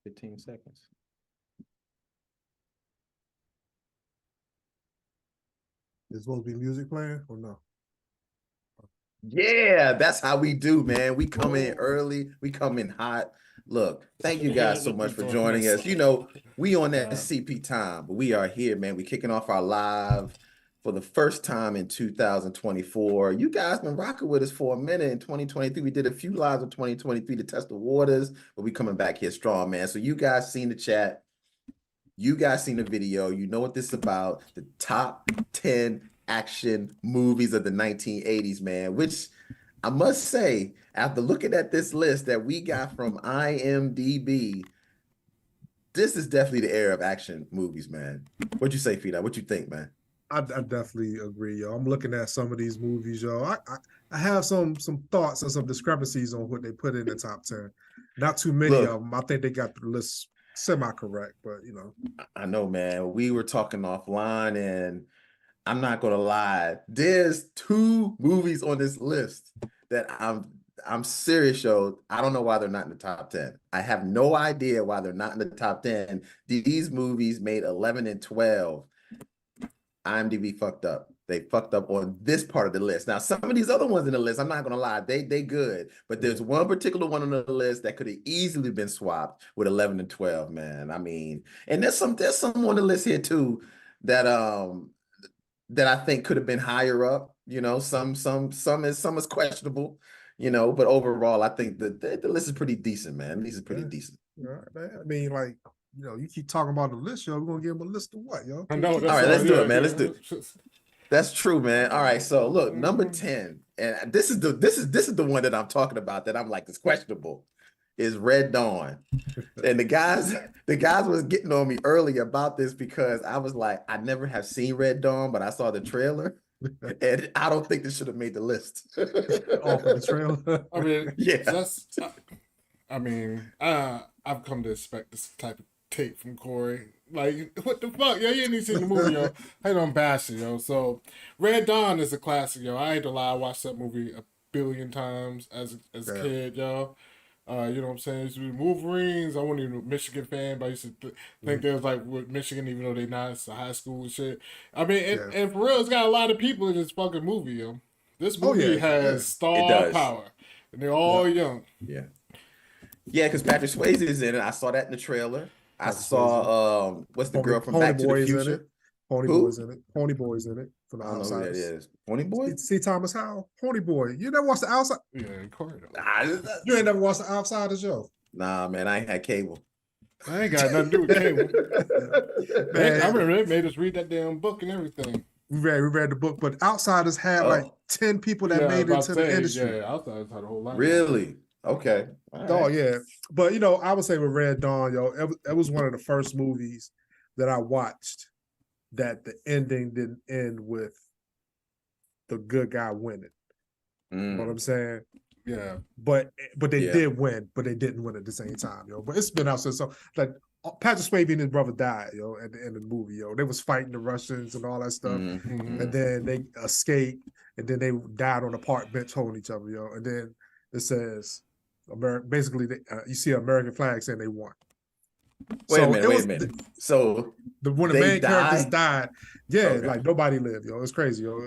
15 seconds. Is supposed to be music playing or no? Yeah, that's how we do, man. We come in early, we come in hot. Look, thank you guys so much for joining us. You know, we on that CP time, but we are here, man. We kicking off our live for the first time in 2024. You guys been rocking with us for a minute in 2023. We did a few lives in 2023 to test the waters, but we coming back here strong, man. So you guys seen the chat. You guys seen the video. You know what this is about. The top 10 action movies of the 1980s, man, which I must say, after looking at this list that we got from IMDb, this is definitely the era of action movies, man. What'd you say, Fida? What you think, man? I definitely agree, yo. I'm looking at some of these movies, yo. I have some thoughts and some discrepancies on what they put in the top 10. Not too many of them. I think they got the list semi-correct, but you know. I know, man. We were talking offline, and I'm not gonna lie. There's two movies on this list that I'm serious, yo. I don't know why they're not in the top 10. I have no idea why they're not in the top 10. These movies made 11 and 12. IMDb fucked up. They fucked up on this part of the list. Now, some of these other ones in the list, I'm not gonna lie, they good. But there's one particular one on the list that could have easily been swapped with 11 and 12, man. I mean, and there's some on the list here too that that I think could have been higher up. You know, some is questionable. You know, but overall, I think the list is pretty decent, man. These are pretty decent. Right, man. I mean, like, you know, you keep talking about the list, yo. We're gonna give them a list of what, yo? I know. All right, let's do it, man. Let's do it. That's true, man. All right, so look, number 10, and this is the one that I'm talking about that I'm like, it's questionable, is Red Dawn. And the guys was getting on me early about this because I was like, I never have seen Red Dawn, but I saw the trailer. And I don't think this should have made the list. Off of the trailer. I mean, yeah. I've come to expect this type of take from Corey. Like, what the fuck? Yo, you ain't even seen the movie, yo. I don't bash it, yo. So, Red Dawn is a classic, yo. I ain't gonna lie, I watched that movie a billion times as a kid, yo. You know what I'm saying? I used to be Wolverines. I wasn't even a Michigan fan, but I used to think they was like with Michigan, even though they not. It's a high school and shit. I mean, and for real, it's got a lot of people in this fucking movie, yo. This movie has star power, and they're all young. Yeah, because Patrick Swayze is in it. I saw that in the trailer. I saw what's the girl from Back to the Future? Pony Boy's in it. Pony Boy's in it. From the I don't know who that Outsiders. is. Pony Boy? C. Thomas Howell. Pony Boy. You never watched the Outside? Yeah, Corey. You ain't never watched the Outsiders, yo? Nah, man, I ain't had cable. I ain't got nothing to do with cable. Man, I remember they made us read that damn book and everything. We read the book, but Outsiders had like 10 people that made it into the industry. Yeah, Outsiders had a whole lot. Really? Okay. Oh, yeah. But, you know, I would say with Red Dawn, yo, it was one of the first movies that I watched that the ending didn't end with the good guy winning. You know what I'm saying? Yeah. But they did win, but they didn't win at the same time, yo. But it's been out since, so like Patrick Swayze and his brother died, yo, at the end of the movie, yo. They was fighting the Russians and all that stuff. And then they escaped, and then they died on a park bench holding each other, yo. And then it says, basically, you see an American flag saying they won. Wait a minute. So when the main characters died, like nobody lived, yo. It's crazy, yo.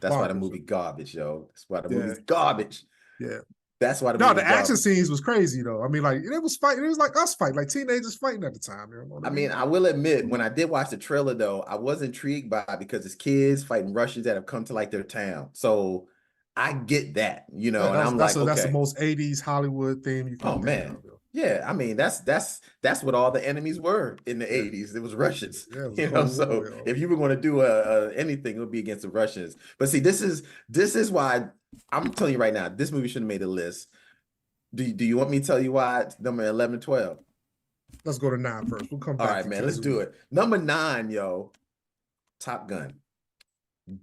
That's why the movie garbage, yo. That's why the movie's garbage. Yeah. That's why the action scenes was crazy though. I mean, like it was fighting. It was like us fighting, like teenagers fighting at the time. You know what I mean, I will admit, when I did watch the trailer though, I was intrigued by it because it's kids fighting Russians that have come to like their town. So I get that, you know, and I'm like, that's the most 80s Hollywood theme you can. Oh man. Yeah, I mean that's what all the enemies were in the 80s. It was Russians, you know. So if you were going to do anything, it would be against the Russians. But see, this is why I'm telling you right now, this movie should have made a list. Do you want me to tell you why it's number 11, 12? Let's go to 9 first. We'll come back. All right, man. Let's do it. Number 9, yo, Top Gun.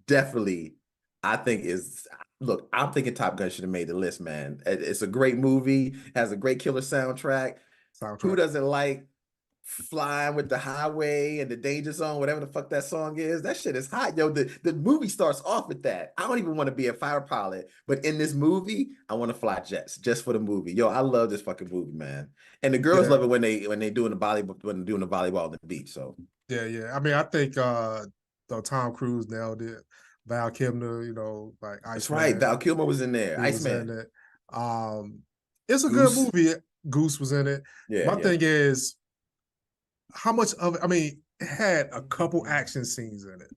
Definitely, I think is. Look, I'm thinking Top Gun should have made the list, man. It's a great movie, has a great killer soundtrack. Who doesn't like flying with the highway and the danger zone, whatever the fuck that song is. That shit is hot, yo. The movie starts off with that. I don't even want to be a fighter pilot, but in this movie, I want to fly jets just for the movie. Yo, I love this fucking movie, man. And the girls love it when they doing the volleyball on the beach. So yeah. I mean, I think Tom Cruise nailed it. Val Kilmer, like Iceman. That's right. Val Kilmer was in there. Iceman. It's a good movie. Goose was in it. Yeah. My thing is, how much of it? I mean, it had a couple action scenes in it.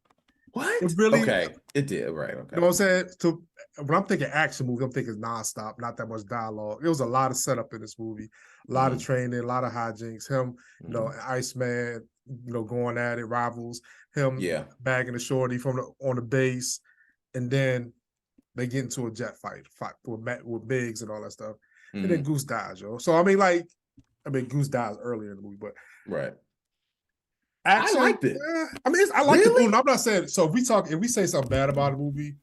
What? It really? Okay. It did. Right. Okay. You know what I'm saying? So when I'm thinking action movie, I'm thinking nonstop, not that much dialogue. There was a lot of setup in this movie, a lot of training, a lot of hijinks. Him, Iceman, going at it, rivals. Him, bagging the shorty on the base, and then they get into a jet fight with Biggs and all that stuff, and then Goose dies, yo. So I mean, Goose dies earlier in the movie, but right. Action, I liked it. I like the movie. I'm not saying so. If we say something bad about a movie,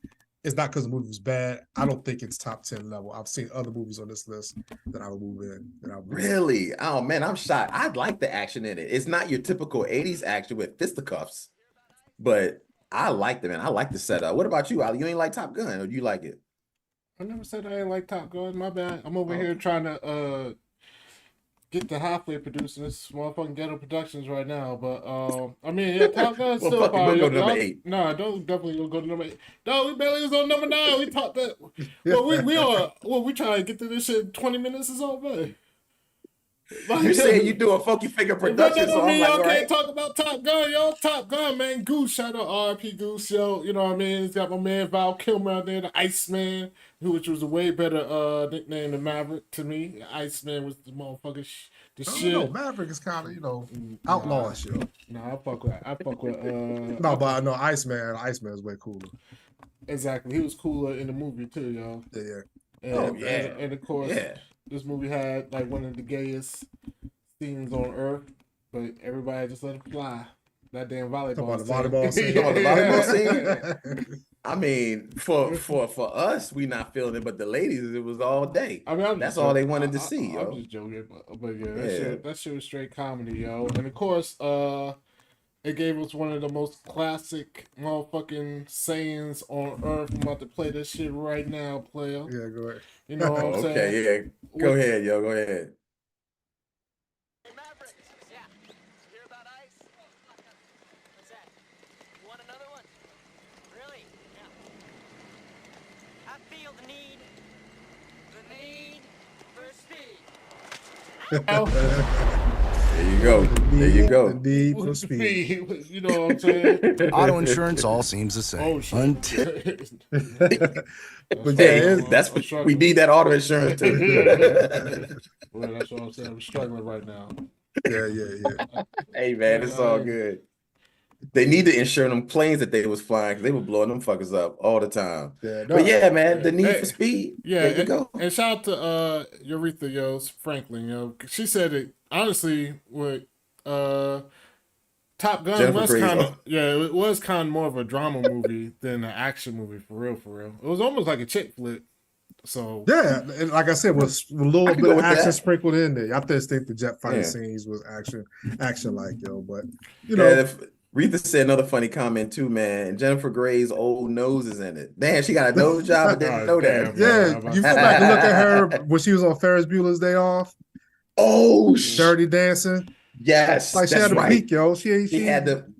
it's not because the movie was bad. I don't think it's top 10 level. I've seen other movies on this list that I would move in. Really? Oh man, I'm shocked. I like the action in it. It's not your typical 80s action with fisticuffs, but I liked it, man. I like the setup. What about you, Ali? You ain't like Top Gun, or do you like it? I never said I ain't like Top Gun. My bad. I'm over here trying to get the halfway producing this motherfucking Ghetto Productions right now. But I mean, yeah, Top Gun's still fire. Go to number 8. No, don't definitely go to number 8. No, we barely was on number 9. We talked that. Well, we trying to get through this shit in 20 minutes or so, man. Like, you saying you do a Funky Finger production, so I'm like, y'all can't talk about Top Gun, yo. Top Gun, man. Goose, shout out RP Goose, yo. You know what I mean? It's got my man Val Kilmer out there, the Iceman, which was a way better nickname than Maverick to me. Iceman was the motherfucker shit. No, Maverick is kind of, outlawish, yo. I fuck with no, but no, Iceman is way cooler. Exactly. He was cooler in the movie too, yo. Yeah. And of course, this movie had like one of the gayest scenes on Earth, but everybody just let it fly. That damn volleyball scene. The volleyball scene. I mean, for us, we not feeling it, but the ladies, it was all day. I mean, that's all they wanted to see. I'm just joking, but yeah, that shit was straight comedy, yo. And of course, it gave us one of the most classic motherfucking sayings on Earth. I'm about to play this shit right now, player. Yeah, go ahead. You know what I'm saying? Okay, yeah. Go ahead, yo. Go ahead. Hey, Maverick. Yeah. Hear about ice? What's that? You want another one? Really? Yeah. I feel the need for speed. There you go. The need for speed. You know what I'm saying? Auto insurance all seems the same. Until but that's what we need, that auto insurance too. Well, that's what I'm saying. I'm struggling right now. Yeah. Hey man, it's all good. They need to insure them planes that they was flying because they were blowing them fuckers up all the time. But yeah, man, the need for speed. Yeah, there you go. And shout out to Aretha Franklin, yo. She said it honestly with Top Gun was it was kind of more of a drama movie than an action movie for real. It was almost like a chick flick. So yeah, and like I said, was a little bit of action sprinkled in there. I just think the jet fighting scenes was action like, yo. But Aretha said another funny comment too, man. Jennifer Grey's old nose is in it. Damn, she got a nose job. I didn't know that. Yeah, you go back and look at her when she was on Ferris Bueller's Day Off. Oh, Dirty Dancing. Yes, like she had a peak, yo. She had the.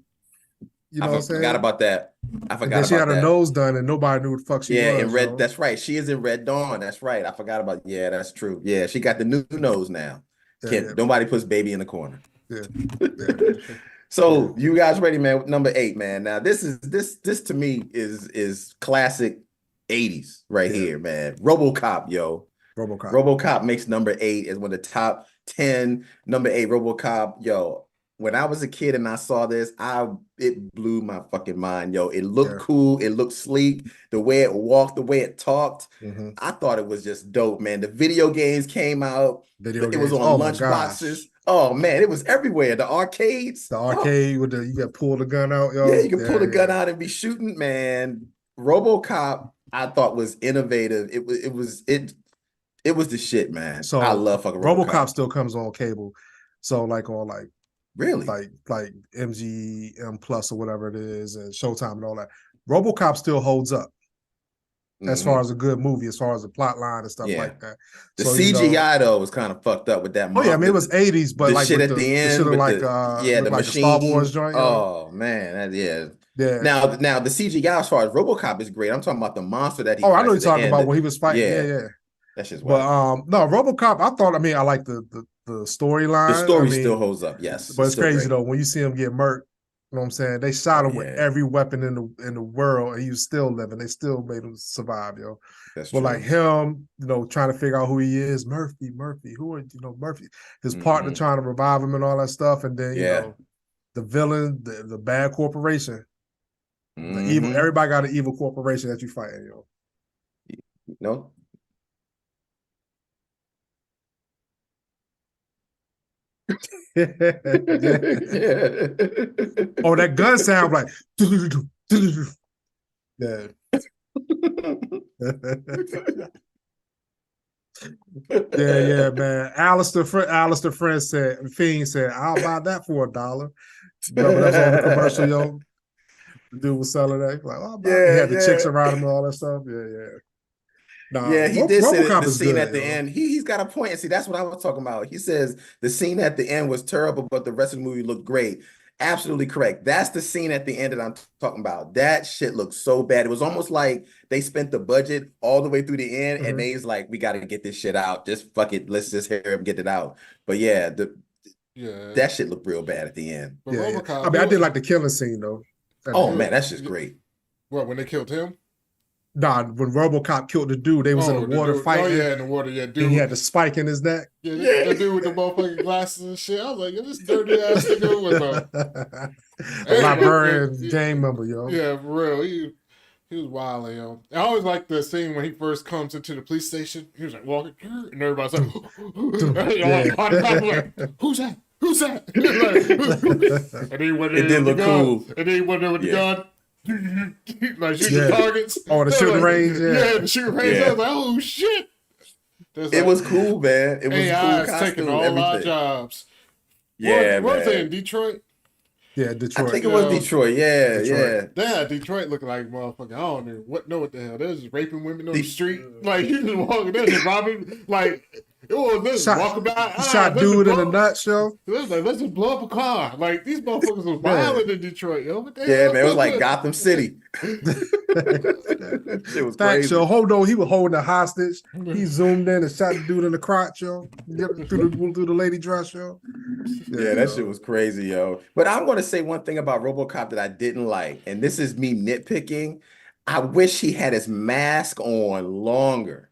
You know what I'm saying? Forgot about that. I forgot about that. She had her nose done, and nobody knew what the fuck she was. Yeah, in Red. Yo. That's right. She is in Red Dawn. That's right. I forgot about. Yeah, that's true. Yeah, she got the new nose now. Nobody puts baby in the corner. Yeah. So you guys ready, man? Number 8, man. Now this to me is classic 80s right here, man. RoboCop, yo. RoboCop makes number 8 as one of the top 10. Number 8, RoboCop, yo. When I was a kid and I saw this, it blew my fucking mind, yo. It looked cool, it looked sleek, the way it walked, the way it talked. I thought it was just dope, man. The video games came out. It was on lunch boxes. Oh man, it was everywhere. The arcades. The arcade with you got to pull the gun out, yo. Yeah, you can pull the gun out and be shooting, man. RoboCop, I thought was innovative. It was the shit, man. So I love fucking RoboCop. Still comes on cable. So like on Really? like MGM Plus or whatever it is, and Showtime and all that. RoboCop still holds up as far as a good movie, as far as the plot line and stuff like that. The so, CGI though was kind of fucked up with that. Oh yeah, I mean it was 80s, but the like shit with at the end, shit with like the like machine. a Star Wars joint. Oh man, yeah. Now the CGI as far as RoboCop is great. I'm talking about the monster that he. Oh, I know you're talking about when he was fighting. Yeah. That's just wild. But no, RoboCop. I like the storyline. The story still holds up. Yes, but it's crazy though when you see him get murked. You know what I'm saying? They shot him with every weapon in the world, and he was still living. They still made him survive, yo. That's but true. like him, trying to figure out who he is, Murphy, who are Murphy? His partner trying to revive him and all that stuff, and then the villain, the bad corporation, the evil. Everybody got an evil corporation that you fighting, yo. No. Oh, that gun sound like yeah. yeah, man. Alistair Fiend said, "I'll buy that for $1." Remember that was on the commercial, yo. The dude was selling that. Like, oh, he had the chicks around him and all that stuff. Yeah. Nah, he did say that the scene at the end. He's got a point. And see, that's what I was talking about. He says the scene at the end was terrible, but the rest of the movie looked great. Absolutely correct. That's the scene at the end that I'm talking about. That shit looked so bad. It was almost like they spent the budget all the way through the end, and they's like, "We got to get this shit out. Just fuck it. Let's just hear him get it out." But that shit looked real bad at the end. I mean, I did like the killing scene though. Oh man, that's just great. What, when they killed him? Nah, when RoboCop killed the dude, they was in the water fighting. Oh yeah, in the water, dude. And he had the spike in his neck. Yeah, that dude with the motherfucking glasses and shit. I was like, this dirty ass nigga was a librarian gang member, yo. Yeah, for real. He was wild, yo. I always like the scene when he first comes into the police station. He was like walking, and everybody's like, "Who's that? Who's that?" And then he went in. It did look cool. And then he went in with the gun. Like shooting targets. Oh, the shooting range. Yeah, the shooting range. I was like, oh shit. It was cool, man. It was AI cool. Taking all our jobs. Yeah, what was it in Detroit? Yeah, Detroit. I think it was Detroit. Yeah. Yeah, Detroit looking like motherfucker. I don't know what the hell. They was just raping women on the street. Like he was walking there, just robbing. Like it was this walking by. Shot dude in a nutshell. Let's just blow up a car. Like these motherfuckers was wild in Detroit, yo. Man, it was like Gotham City. It was crazy. So hold on, he was holding a hostage. He zoomed in and shot the dude in the crotch, yo. Through the lady dress, yo. Yeah, that shit was crazy, yo. But I'm gonna say one thing about RoboCop that I didn't like, and this is me nitpicking. I wish he had his mask on longer.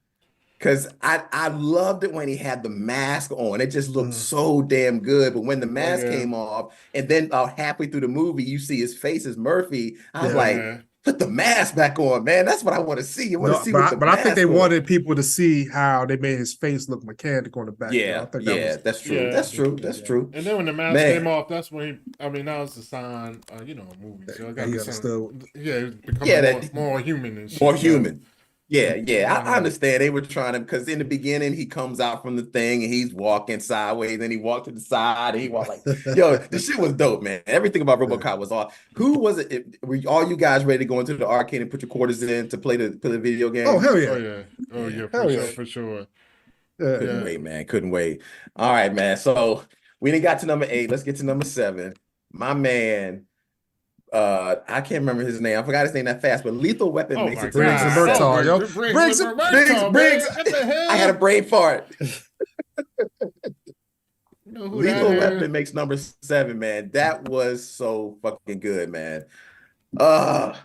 Because I loved it when he had the mask on. It just looked so damn good. But when the mask came off, and then halfway through the movie, you see his face as Murphy. I was like, put the mask back on, man. That's what I want to see. I want to see what the But I think they wanted people to see how they made his face look mechanical on the back. Yeah, that's true. Yeah, that's true. That's true. And then when the mask came off, that's when that was the sign, a movie. So it got becoming more human and shit. More human. Yeah. I understand. They were trying to, because in the beginning, he comes out from the thing and he's walking sideways. Then he walked to the side and he walked like, yo, this shit was dope, man. Everything about RoboCop was awesome. Who was it? Were all you guys ready to go into the arcade and put your quarters in to play the video game? Oh, hell yeah. For sure. Couldn't wait, man. Couldn't wait. All right, man. So we didn't got to number 8. Let's get to number 7. My man. I can't remember his name. I forgot his name that fast, but Lethal Weapon makes it. Briggs and Murtaugh, yo. Briggs. I had a brain fart. Lethal Weapon makes number 7, man. That was so fucking good, man. I'm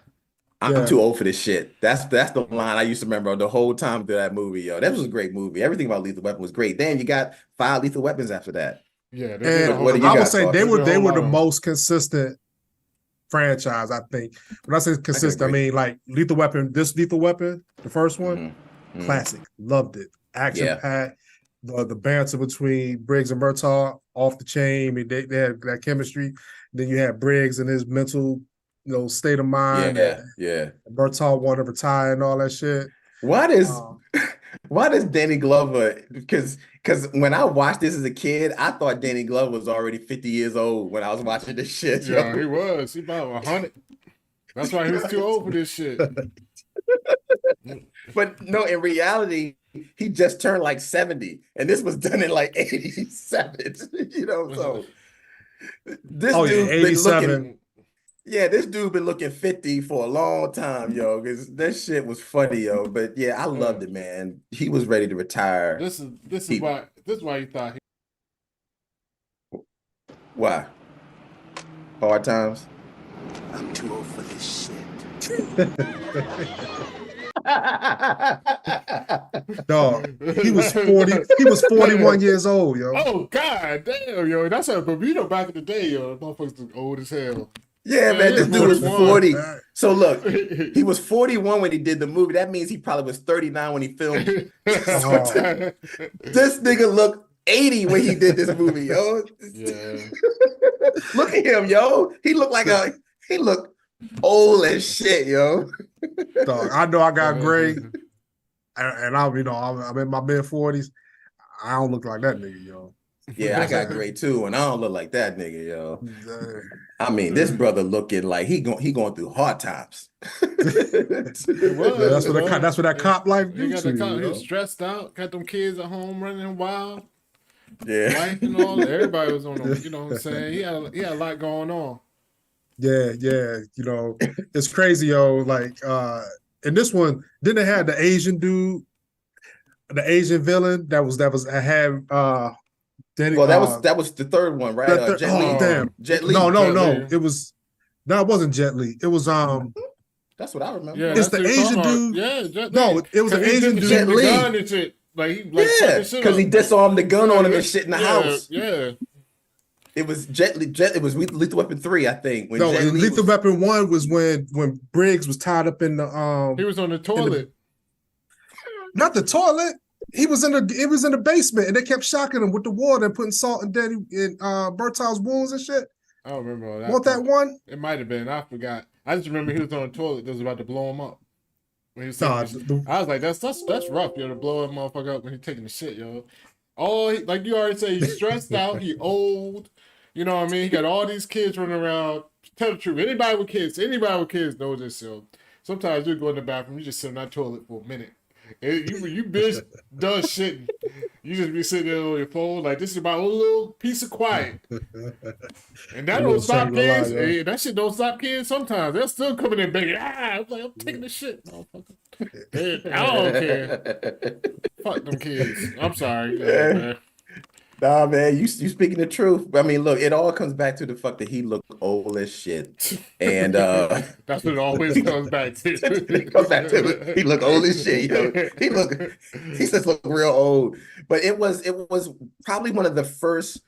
too old for this shit. That's the line I used to remember the whole time through that movie, yo. That was a great movie. Everything about Lethal Weapon was great. Then you got 5 Lethal Weapons after that. Yeah, and I would say they were the most consistent franchise, I think. When I say consistent, I mean like Lethal Weapon, the first one, classic. Loved it. Action packed. The banter between Briggs and Murtaugh off the chain. I mean, they had that chemistry. Then you had Briggs and his mental, state of mind. Yeah. Murtaugh wanted to retire and all that shit. Why Why does Danny Glover? Because when I watched this as a kid, I thought Danny Glover was already 50 years old when I was watching this shit. Yeah, Yo. he was. He about 100. That's why he was too old for this shit. But no, in reality, he just turned like 70, and this was done in like 87. You know, so this dude's been looking. Yeah, this dude been looking 50 for a long time, yo. Because that shit was funny, yo. But yeah, I loved it, man. He was ready to retire. This is why you thought Why? Hard times. I'm too old for this shit. Dog, he was 40. He was 41 years old, yo. Oh god damn, yo. That's a Bermuda back in the day, yo. Motherfuckers was old as hell. Yeah, man, this dude was 40. So look, he was 41 when he did the movie. That means he probably was 39 when he filmed it. This nigga looked 80 when he did this movie, yo. Yeah. Look at him, yo. He looked old as shit, yo. Dog, I know I got gray, and I'm in my mid 40s. I don't look like that nigga, yo. Yeah, I got gray too, and I don't look like that nigga, yo. I mean, this brother looking like he going through hard times. That's what that cop life do to you. He was stressed out, got them kids at home running wild. Yeah, wife and all. Everybody was on him. You know what I'm saying? He had a lot going on. Yeah. You know, it's crazy, yo. Like, in this one, then they had the Asian dude, the Asian villain that had Danny, that was the third one, right? Jet Li. Damn. Jet Li. No. It wasn't Jet Li. It was That's what I remember. Yeah, it's the Asian dude. Yeah, Jet Li. No, it was the Asian dude. Jet Li. Because he disarmed the gun on him and shit in the house. Yeah. It was Jet Li. It was Lethal Weapon 3, I think. Lethal Weapon 1 was when Briggs was tied up in the He was on the toilet. Not the toilet. It was in the basement, and they kept shocking him with the water and putting salt in Bertald's wounds and shit. I don't remember all that. Want that one? It might have been. I forgot. I just remember he was on the toilet that was about to blow him up. When he was I was like, that's rough, yo, to blow a motherfucker up when he's taking the shit, yo. Like you already said, he's stressed out, he old. You know what I mean? He got all these kids running around. Tell the truth. Anybody with kids knows this, yo. Sometimes you go in the bathroom, you just sit on that toilet for a minute. You bitch does shit. You just be sitting there on your phone like this is my own little piece of quiet. And that don't stop kids. That shit don't stop kids sometimes. They're still coming in begging. I'm like, I'm taking the shit, motherfucker. I don't care. Fuck them kids. I'm sorry. Man. Nah, man, you speaking the truth. I mean, look, it all comes back to the fact that he looked old as shit, and that's what it always comes back to. It comes back to he looked old as shit. Yo. He just looked real old. But it was probably one of the first.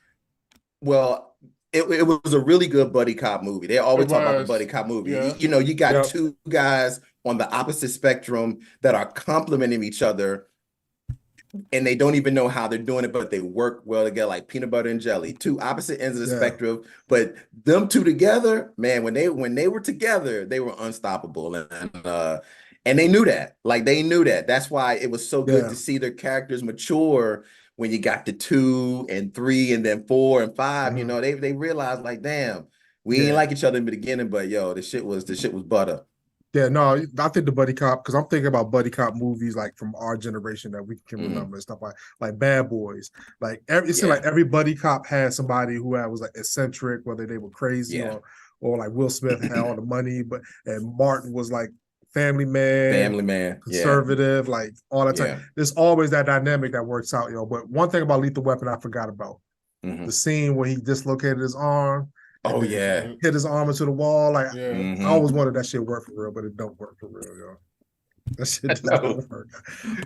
Well, it was a really good buddy cop movie. They always talk about the buddy cop movie. Yeah. You know, you got two guys on the opposite spectrum that are complementing each other. And they don't even know how they're doing it, but they work well together, like peanut butter and jelly. Two opposite ends of the spectrum, but them two together, man. When they were together, they were unstoppable, and they knew that. Like they knew that. That's why it was so good to see their characters mature when you got to 2 and 3 and then 4 and 5. Mm-hmm. You know, they realized like, damn, we ain't like each other in the beginning, but yo, the shit was butter. Yeah, no, I think the buddy cop, because I'm thinking about buddy cop movies like from our generation that we can remember and stuff like Bad Boys. Like it seemed like every buddy cop had somebody who was like eccentric, whether they were crazy or like Will Smith had all the money, and Martin was like family man, conservative, like all that time. There's always that dynamic that works out, yo. But one thing about Lethal Weapon I forgot about. The scene where he dislocated his arm. Oh yeah, hit his arm into the wall. Like I always wanted that shit work for real, but it don't work for real, yo. That shit just don't work.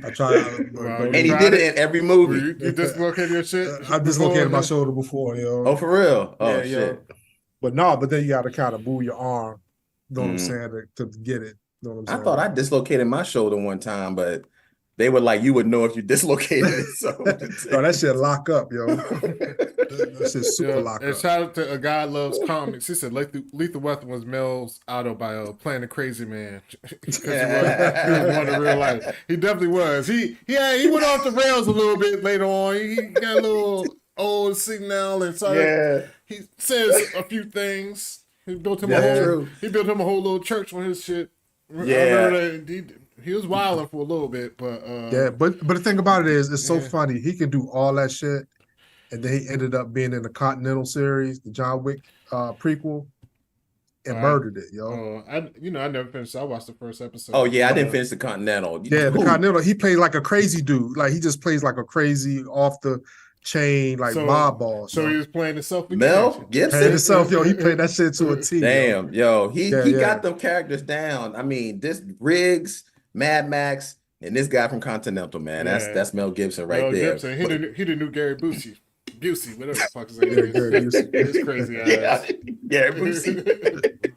I tried, and he did it in every movie. You dislocated your shit. I dislocated my shoulder before, yo. Oh, for real? Oh shit. Yo. But then you got to kind of move your arm. You know what I'm saying to get it. You know what I'm saying? I thought I dislocated my shoulder one time, but They were like, you would know if you dislocated it. So No, that shit lock up, yo. That shit's super lock and up. shout out to A Guy Loves Comics. He said Lethal Weapon was Mel's autobio, playing a crazy man. Because he was one in real life. He definitely was. He went off the rails a little bit later on. He got a little old signal and started. He says a few things. He built him a whole little church on his shit. Yeah. I remember that he was wilding for a little bit, but but the thing about it is, it's so funny. He can do all that shit, and then he ended up being in the Continental series, the John Wick prequel, and murdered it, yo. I never finished. I watched the first episode. Oh yeah, I didn't finish the Continental. Yeah, the Continental. He played like a crazy dude. Like he just plays like a crazy off the chain like mob boss. So he was playing himself. Mel Gibson played himself, yo. He played that shit to a T. Damn, yo, he got them characters down. I mean, this Riggs, Mad Max, and this guy from Continental, man. That's Mel Gibson right there. Gibson. He the new Gary Busey. Busey, whatever the fuck his name is. It's crazy ass. Gary Busey.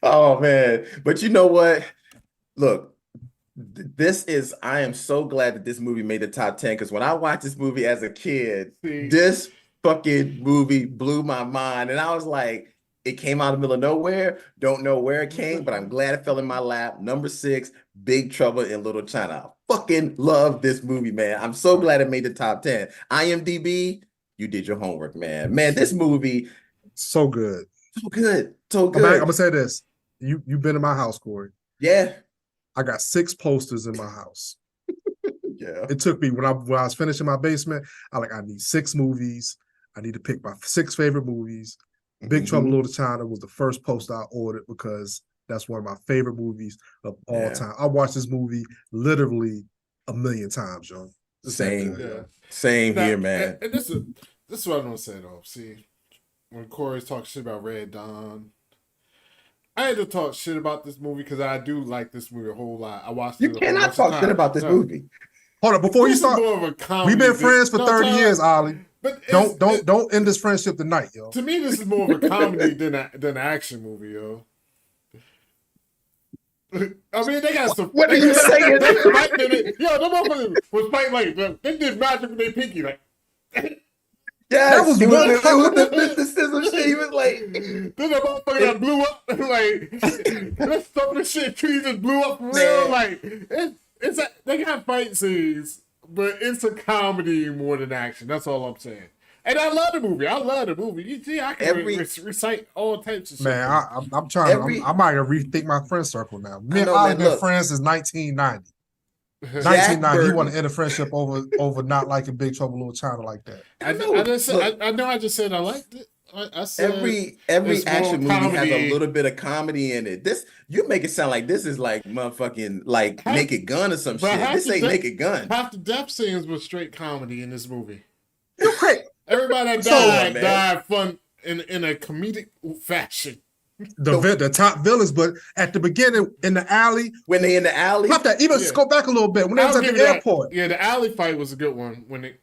Oh man, but you know what? Look. I am so glad that this movie made the top 10 because when I watched this movie as a kid, this fucking movie blew my mind. And I was like, it came out of the middle of nowhere. Don't know where it came, but I'm glad it fell in my lap. Number 6, Big Trouble in Little China. I fucking love this movie, man. I'm so glad it made the top 10. IMDb, you did your homework, man. Man, this movie. So good. So good. So good. I'm going to say this. You've been in my house, Corey. Yeah. I got 6 posters in my house. Yeah. It took me when I was finishing my basement. I need 6 movies. I need to pick my 6 favorite movies. Big Trouble in Little China was the first poster I ordered because that's one of my favorite movies of all time. I watched this movie literally a million times, yo. Same here, man. And this is what I'm gonna say though. See, when Corey's talking shit about Red Dawn, I had to talk shit about this movie because I do like this movie a whole lot. I watched it. You cannot talk shit about this movie. Hold on, before you start. We've been friends for 30 years, Ollie. But don't end this friendship tonight, yo. To me, this is more of a comedy than an action movie, yo. I mean, they got some. What are you saying? Yo, the motherfuckers was fighting like they did magic with their pinky, like. Yeah, that was it one. Was the scissor shit. He was like, then the motherfucker that blew up, like that stuff and shit. Trees just blew up for real. Like they got fight scenes, but it's a comedy more than action. That's all I'm saying. And I love the movie. You see, I can recite all types of shit. Man, I'm trying. I might rethink my friend circle now. Me and Ollie been friends since 1990. 1990, he want to end a friendship over not liking Big Trouble in Little China like that. I just said I liked it. I said every action movie has a little bit of comedy in it. This you make it sound like this is like motherfucking like Naked Gun or some shit. This ain't Naked Gun. Half the death scenes were straight comedy in this movie. You're crazy. Everybody that died fun in a comedic fashion. The top villains, but at the beginning in the alley, when they in the alley, not that. Even go back a little bit when they was at the airport. Yeah, the alley fight was a good one when they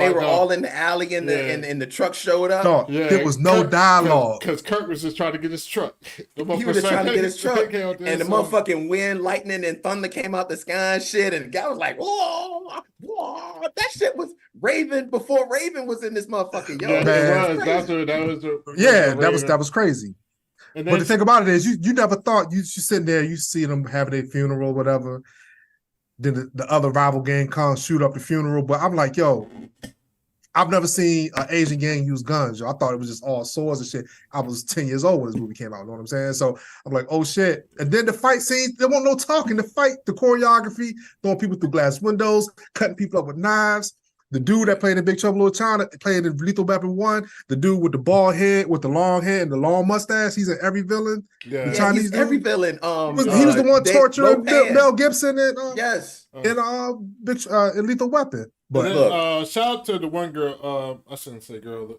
were all in the alley and the truck showed up. No, there was no dialogue because Kirk was just trying to get his truck. He was just trying to get his truck, and the motherfucking wind, lightning, and thunder came out the sky and shit. And the guy was like, "Whoa, whoa!" That shit was Raven before Raven was in this motherfucking. Yo, that was crazy. But the thing about it is, you never thought you sitting there, you see them having their funeral, whatever. Then the other rival gang comes shoot up the funeral. But I'm like, yo, I've never seen an Asian gang use guns. Yo, I thought it was just all swords and shit. I was 10 years old when this movie came out. You know what I'm saying? So I'm like, oh shit. And then the fight scene, there wasn't no talking. The fight, the choreography, throwing people through glass windows, cutting people up with knives. The dude that played in Big Trouble in Little China, played in Lethal Weapon 1, the dude with the bald head, with the long hair and the long mustache, he's in every villain. Yeah, Chinese dude. Every villain. He was the one torturing Mel Gibson in Lethal Weapon. But then, look, shout out to the one girl, I shouldn't say girl,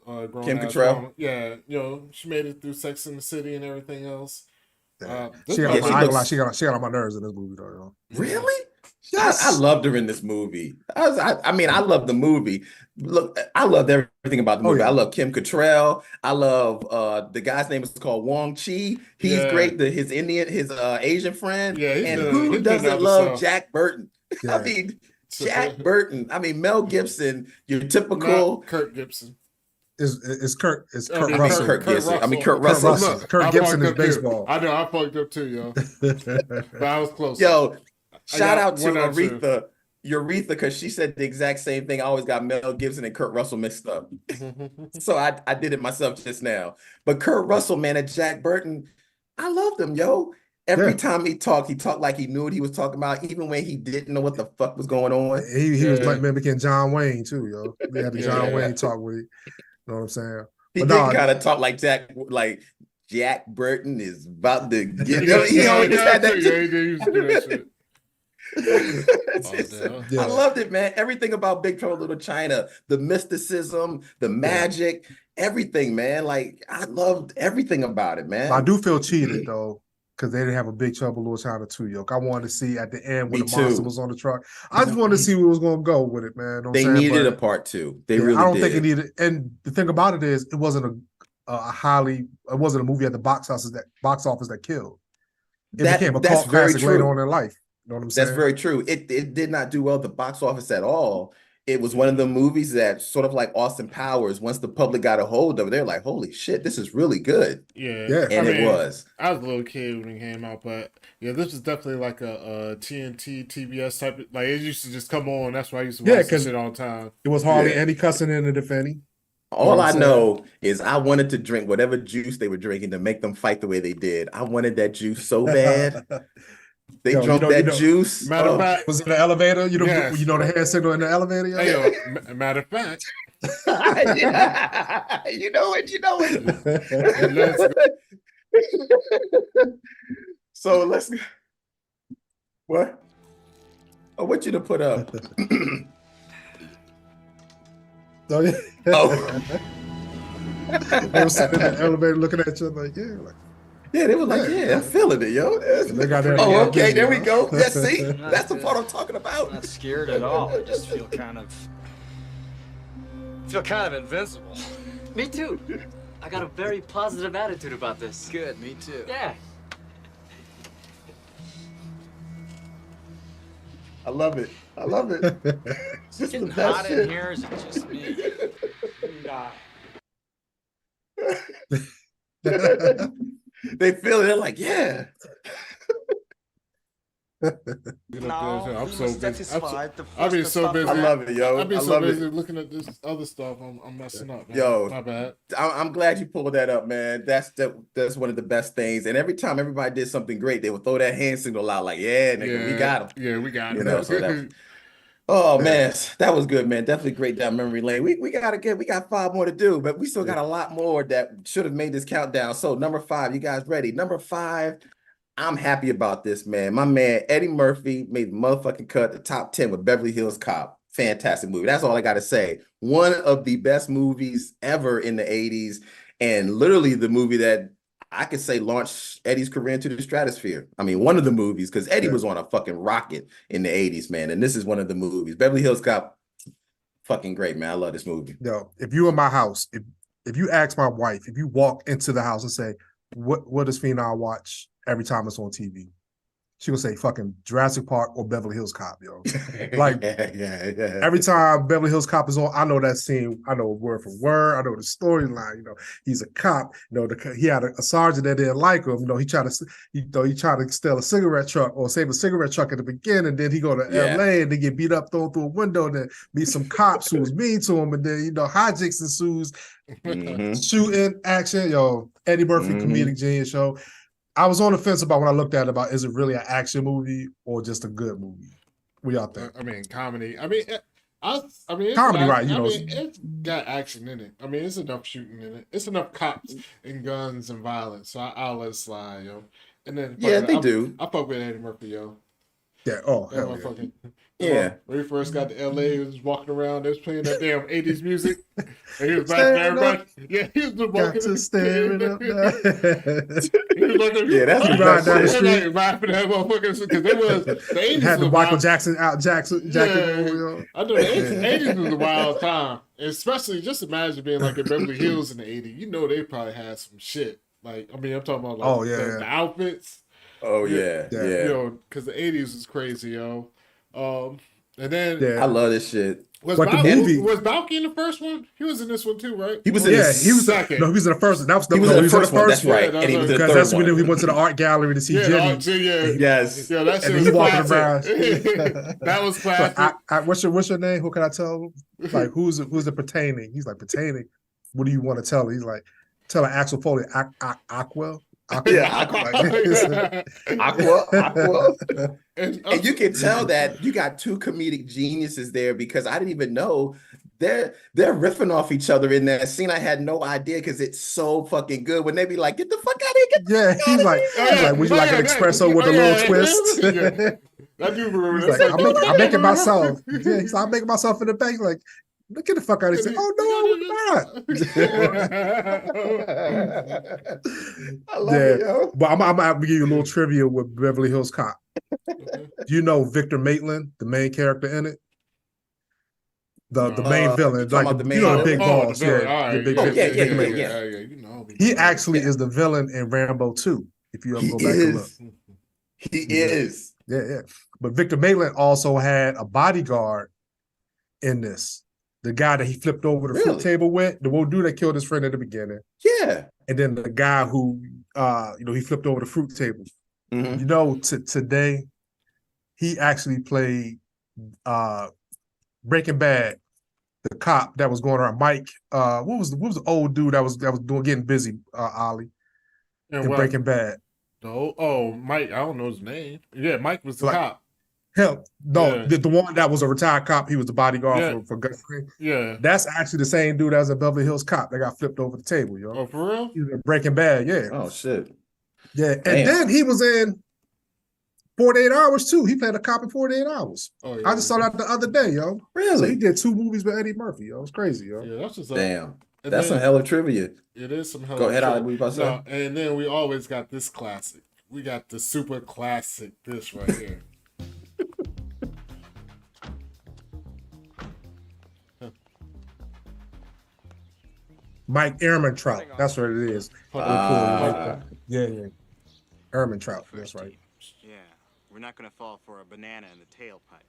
Kim Cattrall. Yeah, she made it through Sex and the City and everything else. She got on my nerves in this movie though. Really? Yes. I loved her in this movie. I mean, I love the movie. Look, I loved everything about the movie. I love Kim Cattrall. I love the guy's name is called Wong Chi. He's great. His Asian friend. Yeah, and who doesn't love Jack Burton? I mean, Jack Burton. I mean, Mel Gibson. Your typical Kurt Gibson. It's Kurt Russell. Kurt Gibson. I mean, Kurt Russell. Kurt Gibson is baseball. I know, I fucked up too, yo. But I was close. Yo, shout out to Aretha. Euretha, because she said the exact same thing. I always got Mel Gibson and Kurt Russell mixed up. So I did it myself just now. But Kurt Russell, man, and Jack Burton, I loved him, yo. Every time he talked like he knew what he was talking about, even when he didn't know what the fuck was going on. He was like mimicking John Wayne too, yo. We had the John Wayne talk with it. You know what I'm saying? He did kind of talk like Jack Burton is about to get. He always had that. I loved it, man. Everything about Big Trouble in Little China, the mysticism, the magic, everything, man. Like, I loved everything about it, man. I do feel cheated though, because they didn't have a Big Trouble in Little China 2, yo. I wanted to see at the end when the monster was on the truck. I just wanted to see where it was going to go with it, man. They needed a part 2. They really did. I don't think it needed. And the thing about it is, it wasn't a movie at the box office that killed. It became a cult classic later on in life. You know what I'm saying? That's very true. It did not do well at the box office at all. It was one of the movies that, sort of like Austin Powers, once the public got a hold of it, they're like, holy shit, this is really good. Yeah. And it was. I was a little kid when it came out, but yeah, this was definitely like a TNT, TBS type of, like, it used to just come on. That's why I used to watch this shit all the time. It was hardly any cussing in it, if any. All I know is I wanted to drink whatever juice they were drinking to make them fight the way they did. I wanted that juice so bad. They drunk that juice. Matter of fact, was in the elevator. You know the hand signal in the elevator. Hey, yo, matter of fact, you know it. So let's. What? I want you to put up. Oh, yeah. Oh. They were sitting in the elevator looking at you like, yeah, they were like, I'm feeling it, yo. They got okay, there we go. Yeah, see, that's the part I'm talking about. I'm not scared at all. I just feel kind of invincible. Me too. I got a very positive attitude about this. Good, me too. Yeah. I love it. It's just getting hot in here. Is it just me? They feel it. They're like, yeah. I'm so busy. I've been so busy. I love it, yo. I've been so busy looking at this other stuff. I'm messing up, man. Yo, my bad. I'm glad you pulled that up, man. That's one of the best things. And every time everybody did something great, they would throw that hand signal out like, yeah, nigga, we got him. Yeah, we got him. You know, so oh man, that was good, man. Definitely great down memory lane. We got 5 more to do, but we still got a lot more that should have made this countdown. So number 5, you guys ready? Number 5, I'm happy about this, man. My man Eddie Murphy made the motherfucking cut, the top 10 with Beverly Hills Cop. Fantastic movie. That's all I gotta say. One of the best movies ever in the 80s, and literally the movie that I could say launched Eddie's career into the stratosphere. I mean, one of the movies, because Eddie was on a fucking rocket in the 80s, man. And this is one of the movies. Beverly Hills Cop, fucking great, man. I love this movie. Yo, if you in my house, if you ask my wife, if you walk into the house and say, what does Phenom watch every time it's on TV? She will say fucking Jurassic Park or Beverly Hills Cop, yo. Like, yeah. Every time Beverly Hills Cop is on, I know that scene. I know word for word. I know the storyline. You know, he's a cop. You know, he had a sergeant that didn't like him. You know, he tried to steal a cigarette truck or save a cigarette truck at the beginning. Then he go to L.A. and then get beat up, thrown through a window. And then meet some cops who was mean to him. And then hijinks ensues, shooting, action. Yo, Eddie Murphy, comedic genius show. I was on the fence about when I looked at it about is it really an action movie or just a good movie? What y'all think? I mean, comedy. I mean, it's comedy, right? It's got action in it. I mean, it's enough shooting in it. It's enough cops and guns and violence. So I'll let it slide, yo. And then they do. I fuck with Eddie Murphy, yo. Yeah. Oh, hell yeah. When we first got to LA, he was walking around, they was playing that damn 80s music. And he was back to everybody. Yeah, he was just walking. Got to staring up there. He was looking. Yeah, that's right down the street. Like, rapping that motherfucker because it was the 80s. Had the Michael Jackson jacket. Yeah. I know the 80s was a wild time. Especially just imagine being like in Beverly Hills in the 80s. You know they probably had some shit. Like, I mean, I'm talking about like the outfits. Oh yeah. Yo, because the 80s was crazy, yo. And then Yeah. I love this shit. was But the Balky, movie- was Balky in the first one? He was in this one too, right? He was in Yeah, the he was second. No, he was in the first. That was the, He was no, in the he was in first one. That's one. right. Yeah, And he was in the Because third that's when one. he went to the art gallery to see Yeah, Jenny. Yes. Yeah, that And shit then was he walking classic. That was Like, classic. what's your name? Who can I tell? Like, who's it pertaining? He's like, pertaining. What do you want to tell her? He's like, tell her Axel Foley, Aqua. Yeah, Aqua. Aqua. And you can tell that you got two comedic geniuses there because I didn't even know they're riffing off each other in that scene. I had no idea because it's so fucking good when they be like, "Get the fuck out of here!" Get the Yeah, fuck he's outta like, here." would you like an espresso with a little twist? I do remember He's that. like, I'm making myself. Yeah, he's like, I'm making myself in the bank. Like, get the fuck out of here. He's like, oh no, I love it, yo. But I'm gonna give you a little trivia with Beverly Hills Cop. Do you know Victor Maitland, the main character in it? The main villain, talking like about the main the big villain? boss, the villain. All right. the big, Oh, big- yeah, big yeah, man. yeah. You know. He actually is the villain in Rambo 2. If you ever He go back and look, is. He is. yeah. But Victor Maitland also had a bodyguard in this. The guy that he flipped over the fruit Really? table with, the one dude that killed his friend at the beginning, Yeah. and then the guy who, he flipped over the fruit table. Mhm. You know, today he actually played Breaking Bad, the cop that was going around. Mike, what was the old dude that was doing getting busy? Ollie in Breaking Bad. Mike. I don't know his name. Yeah, Mike was the Like- cop. Him, no, Yeah. the one that was a retired cop. He was the bodyguard Yeah. for Gunstring. Yeah. That's actually the same dude as a Beverly Hills Cop that got flipped over the table, yo. Oh, for real? He was in Breaking Bad, yeah. Oh shit. Yeah. And Damn. then he was in 48 Hours too. He played a cop in 48 Hours. Oh, yeah. I just saw that the other day, yo. So he Really? did 2 movies with Eddie Murphy, yo. It's crazy, yo. Yeah, that's just Damn. And That's then- some hell of trivia. It is some hell. Go of ahead, shit. Ali, what you about to say? No, and then we always got this classic. We got the super classic. This right here. Mike Ehrmantraut. That's what it is. Yeah. Ehrmantraut. That's right. Yeah, we're not gonna fall for a banana in the tailpipe.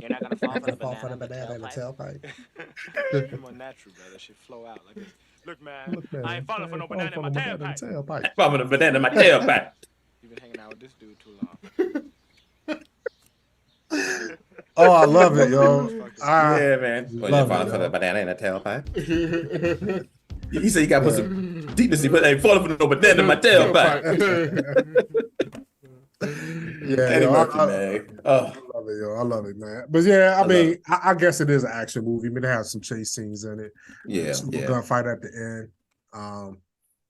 You're not gonna fall for the Fall for banana in the tailpipe. You're more natural, brother. That should flow out like this. Look, man, I ain't falling for no banana in my tailpipe. I'm a banana in my tailpipe. You've been hanging out with this dude too long. Oh, I love it, yo. Yeah, man. Well, love you're falling it, for yo. the banana in the tailpipe. He said you got to put some deepness, but I ain't falling for no banana in my tailpipe. Yeah, Eddie yo, Murphy, I man. Oh, love it, yo. I love it, man. But yeah, I love mean, I guess it is an action movie. I mean, it has some chase scenes in it. yeah, Super yeah. gunfight at the end.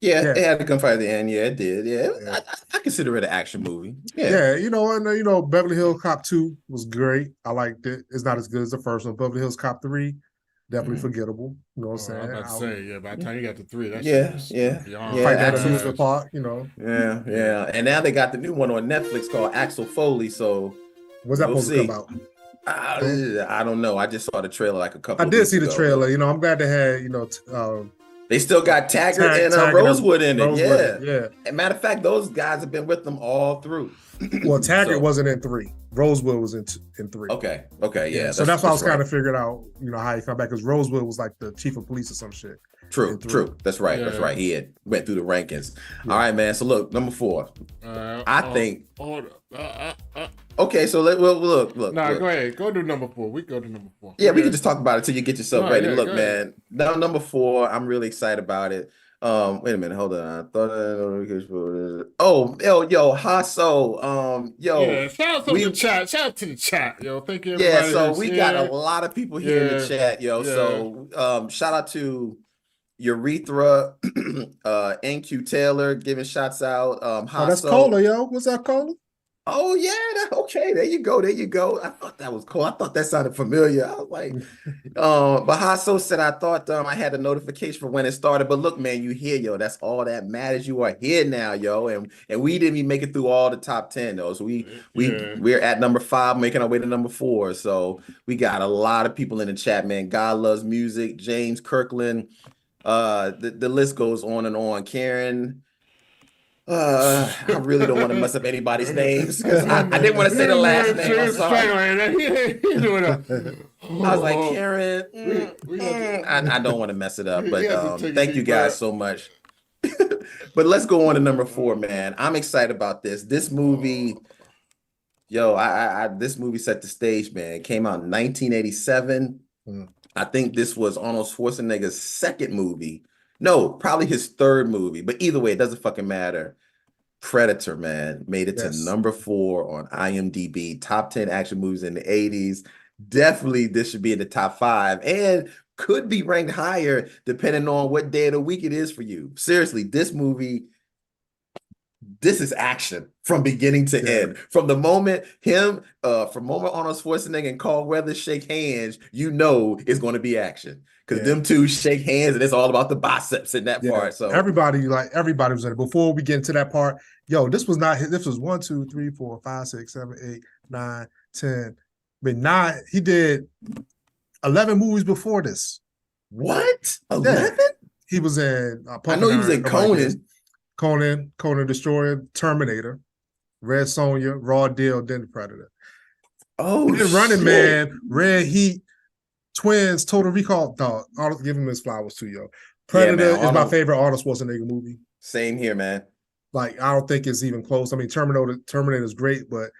Yeah, Yeah. it had a gunfight at the end. Yeah, it did. Yeah, Yeah. I consider it an action movie. Yeah, and Beverly Hills Cop 2 was great. I liked it. It's not as good as the first one. Beverly Hills Cop 3, definitely Mhm. forgettable. You know what I'm I saying? was about to say, yeah, by the time you got to 3, that's Yeah, yeah, yeah. Fight at absolutely. amusement park, Yeah, yeah. And now they got the new one on Netflix called Axel Foley. So What's that We'll supposed to come see. out? I don't know. I just saw the trailer like a couple. I of did weeks see the ago. trailer. I'm glad they had, They still got Taggart and Taggart and Rosewood in it. Rosewood, Yeah. yeah. And matter of fact, those guys have been with them all through. Well, Taggart So- wasn't in 3. Rosewood was in 3. Okay. Yeah. So that's why I was kind right. of figuring out, how he come back, because Rosewood was like the chief of police or some shit. True. in 3. True. That's right. That's Yeah. right. He had went through the rankings. All right, man. So look, number 4. I think. Hold up. Okay. So look. Nah, look. go ahead. Go to number 4. We go to number 4. Yeah, we can just talk about it till you get yourself No, ready. yeah, Look, go man. ahead. Now number 4, I'm really excited about it. Wait a minute, hold on. I thought yo, Hasso. Yeah, shout out to we- the chat. Shout out to the chat, yo. Thank you, Yeah, everybody. so who's we here. got a lot of people here in the Yeah, chat, yo. yeah. So shout out to Urethra, NQ Taylor giving shots out. Oh, that's Hasso. Cola, yo. What's up, Cola? Oh yeah, okay. There you go. I thought that was cool. I thought that sounded familiar. I was like, but Hasso said I thought I had a notification for when it started. But look, man, you here, yo. That's all that matters. You are here now, yo. And we didn't even make it through all the top 10 though. So Yeah. we're at number 5, making our way to number 4. So we got a lot of people in the chat, man. God loves music. James Kirkland. The list goes on and on. Karen. I really don't want to mess up anybody's names because I didn't want to say the last name. I'm sorry. I was like, Karen, I don't want to mess it up, but thank you guys so much. But let's go on to number 4, man. I'm excited about this. This movie, yo, this movie set the stage, man. It came out in 1987. I think this was Arnold Schwarzenegger's second movie. No, probably his third movie. But either way, it doesn't fucking matter. Predator, man, made it to number 4 on IMDb. Top 10 action movies in the 80s. Definitely, this should be in the top 5 and could be ranked higher depending on what day of the week it is for you. Seriously, this movie, this is action from beginning to end. From the moment Arnold Schwarzenegger and Carl Weathers shake hands, you know it's going to be action because them two shake hands and it's all about the biceps in that part. So everybody was in it. Before we get into that part, yo, this was 1, 2, 3, 4, 5, 6, 7, 8, 9, 10. He did 11 movies before this. What? 11? He was in I know he was in Conan. Conan Destroyer, Terminator, Red Sonja, Raw Deal, then Predator. Oh, shit. Running Man, Red Heat, Twins, Total Recall. Dog, I'll give him his flowers too, yo. Predator is my favorite Arnold Schwarzenegger movie. Same here, man. Like, I don't think it's even close. I mean, Terminator is great, but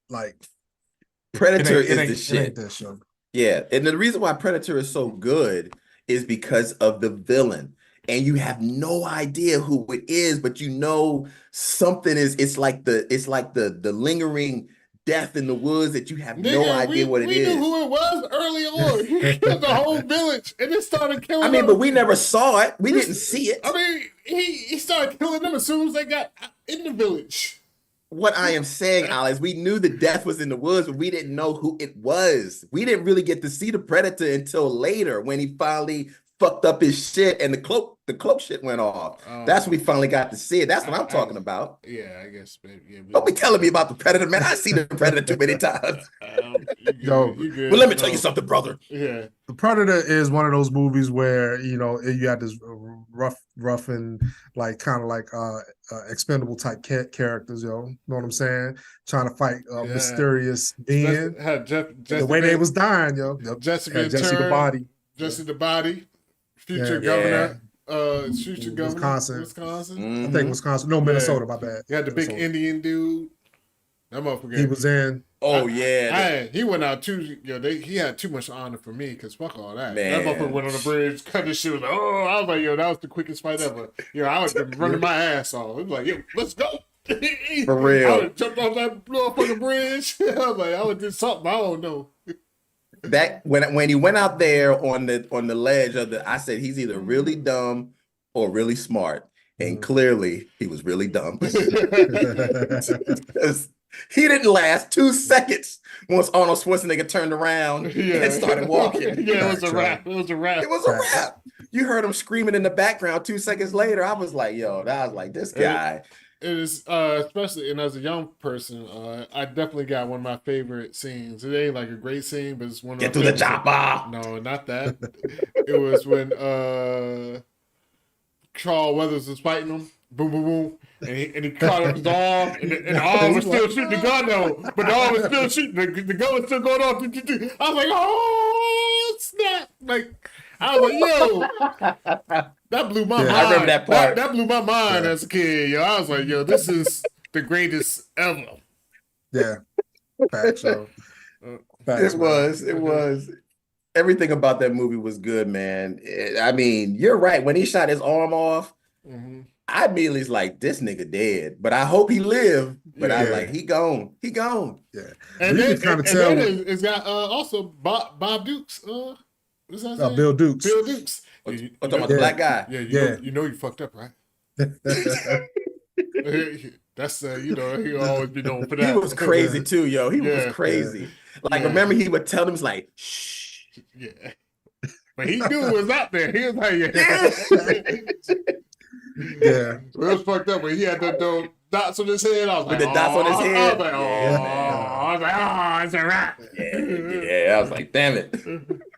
like Predator is the shit. Yeah, and the reason why Predator is so good is because of the villain. And you have no idea who it is, but you know something is. It's like the lingering death in the woods that you have no idea what it is. We knew who it was early on. He killed the whole village, and it started killing. I mean, but we never saw it. We didn't see it. I mean, he started killing them as soon as they got in the village. What I am saying, Alex, we knew the death was in the woods, but we didn't know who it was. We didn't really get to see the Predator until later when he finally fucked up his shit and the cloak shit went off. That's when we finally got to see it. That's what I'm talking about. Yeah, I guess. Yeah, don't be telling me about the Predator, man. I've seen the Predator too many times. Well, let me tell you something, brother. Yeah, The Predator is one of those movies where you had this rough and like kind of like expendable type characters, yo. Know what I'm saying? Trying to fight mysterious being. The way they was dying, yo. Jesse the Body. Jesse the Body. Future governor, future governor, Wisconsin. Mm-hmm. I think Wisconsin. No, Minnesota. My bad. You had the big Indian dude. That motherfucker. He was in. He went out too. He had too much honor for me because fuck all that. Man. That motherfucker went on the bridge, cut his shoes. I was like, that was the quickest fight ever. I was running my ass off. It was like, let's go. For real. I would jumped off that motherfucking bridge. I was like, I would do something. I don't know. That when he went out there on the ledge of I said he's either really dumb or really smart, and clearly he was really dumb. He didn't last 2 seconds once Arnold Schwarzenegger turned around and started walking. It was a wrap. It was a wrap. You heard him screaming in the background 2 seconds later. I was like, this guy. It is, especially, and as a young person, I definitely got one of my favorite scenes. It ain't like a great scene, but it's one of Get to the chopper. No, not that. It was when Carl Weathers was fighting him. Boom, boom, boom. And he caught up his arm, and the arm was still shooting the gun, though. But the arm was still shooting. The gun was still going off. I was like, oh, snap. Like, I was like, yo. That blew my mind. I remember that part. That blew my mind as a kid, yo. I was like, yo, this is the greatest ever. Yeah. Facts, so. It was. Everything about that movie was good, man. I mean, you're right. When he shot his arm off, I immediately was like, this nigga dead. But I hope he lived. But I was like, he gone. He gone. Yeah. And then it's got also Bob Dukes. What's that name? Bill Dukes. Bill Dukes. Talking about the black guy. Yeah, you know you fucked up, right? That's he'll always be known for that. He was crazy too, yo. He was crazy. Like, remember he would tell them, he's like, shh. Yeah. But he knew it was out there. He was like, yeah. It was fucked up when he had the dots on his head. I was like, with the dots on his head. I was like, it's a wrap. Yeah, I was like, damn it.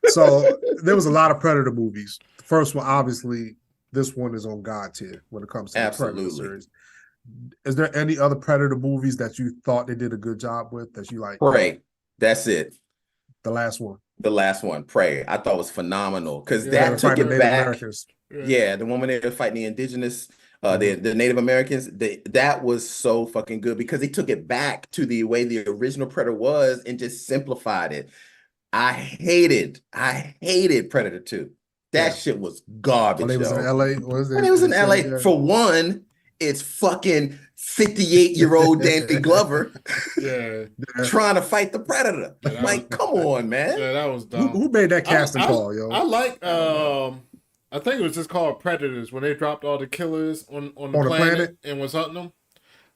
So there was a lot of Predator movies. The first one, obviously, this one is on God tier when it comes to the Predator Absolutely. series. Is there any other Predator movies that you thought they did a good job with that you like? Prey. That's it. The last one. The last one, Prey, I thought was phenomenal because Yeah, They that were took fighting it Native back. Americans. Yeah, the one when they were fighting the indigenous, the Native Americans, that was so fucking good because they took it back to the way the original Predator was and just simplified it. I hated Predator 2. That Yeah. shit was garbage, When they was in yo. LA, was it? When it was in LA, Yeah. for one, it's fucking 58-year-old Danny Glover Yeah, trying to fight the Predator. Yeah, that Like, come on, man. yeah, that was Who, dumb. who made that casting I- call, yo? I like I think it was just called Predators when they dropped all the killers on the planet and was hunting them.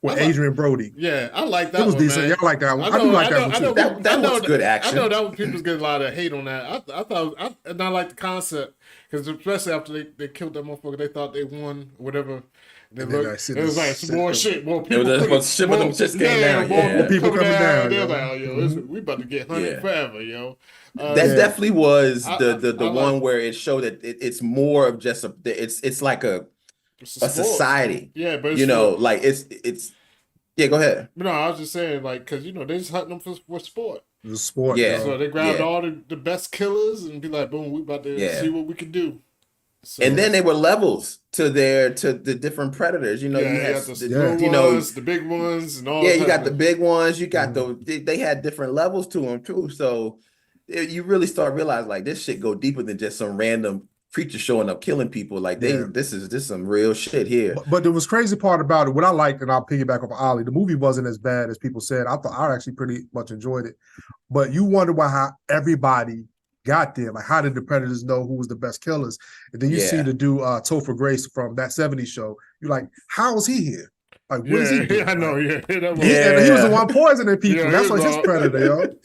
With I like- Adrian Brody. Yeah, I like that It was one, decent. man. Yeah, I like that one. I do like that one too. That was good action. I know that was people's getting a lot of hate on that. I thought and I like the concept because especially after they killed that motherfucker, they thought they won whatever. And then Look, I see it was this like more shit, more people. was coming- just shit with them just came down, more yeah. People coming down, They're yo. like, yo, we about to get hunted Yeah. forever, yo. That Yeah. definitely was I the like- one where it showed that it's more of just it's like a It's a sport. society. Yeah, but it's You know, for- like it's yeah, go ahead. No, I was just saying, like, because, they just hunting them for sport. The sport. Yeah. So yo. they grabbed Yeah. all the best killers and be like, boom, we about to Yeah. see what we can do. So, And then they were levels to the different predators. You know, yeah, you you had got the yeah. little you know, ones, the big ones, and all yeah, that you got type the of- big ones. You got they had different levels to them too. So you really start realizing like this shit go deeper than just some random creature showing up killing people. Like Yeah. this is some real shit here. But there was crazy part about it. What I liked, and I'll piggyback off of Ollie, the movie wasn't as bad as people said. I actually pretty much enjoyed it. But you wonder how everybody got there. Like, how did the Predators know who was the best killers? And then you see Yeah. the dude Topher Grace from that '70s show. You're like, how is he here? Like, what is Yeah, he doing? yeah, I know, yeah. That was- And he was the one poisoning people. Yeah, That's he like was his all- Predator, yo.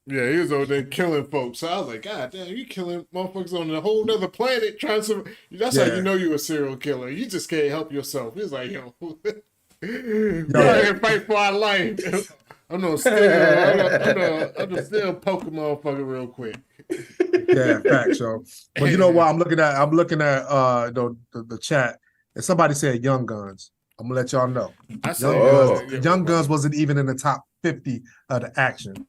Yeah, he was over there killing folks. So I was like, God damn, you killing motherfuckers on a whole nother planet trying to. That's how Yeah. you know you a serial killer. You just can't help yourself. He's like, yo, we out here fight for our life. I'm gonna still poke a motherfucker real quick. Yeah, facts, yo. But you know what? I'm looking at the chat, and somebody said Young Guns. I'm gonna let y'all know. I said, Young Guns wasn't even in the top 50 of the action.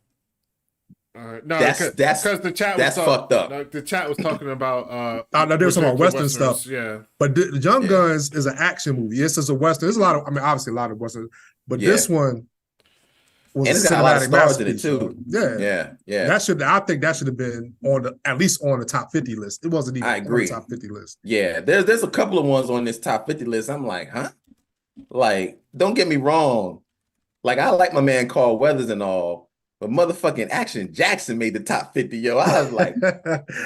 No, That's because the chat was fucked up. Like, the chat was talking about No, they were talking about Western Westerns, stuff. Yeah, But the Young Yeah. Guns is an action movie. It's just a Western. There's a lot of, obviously a lot of Westerns, but Yeah. this one was And a it's got a lot of cinematic stars in it masterpiece, too. yo. Yeah. Yeah. I think that should have been at least on the top 50 list. It wasn't even I on agree. the top 50 list. Yeah, there's a couple of ones on this top 50 list. I'm like, huh? Like, don't get me wrong. Like, I like my man Carl Weathers and all, but motherfucking Action Jackson made the top 50, yo. I was like,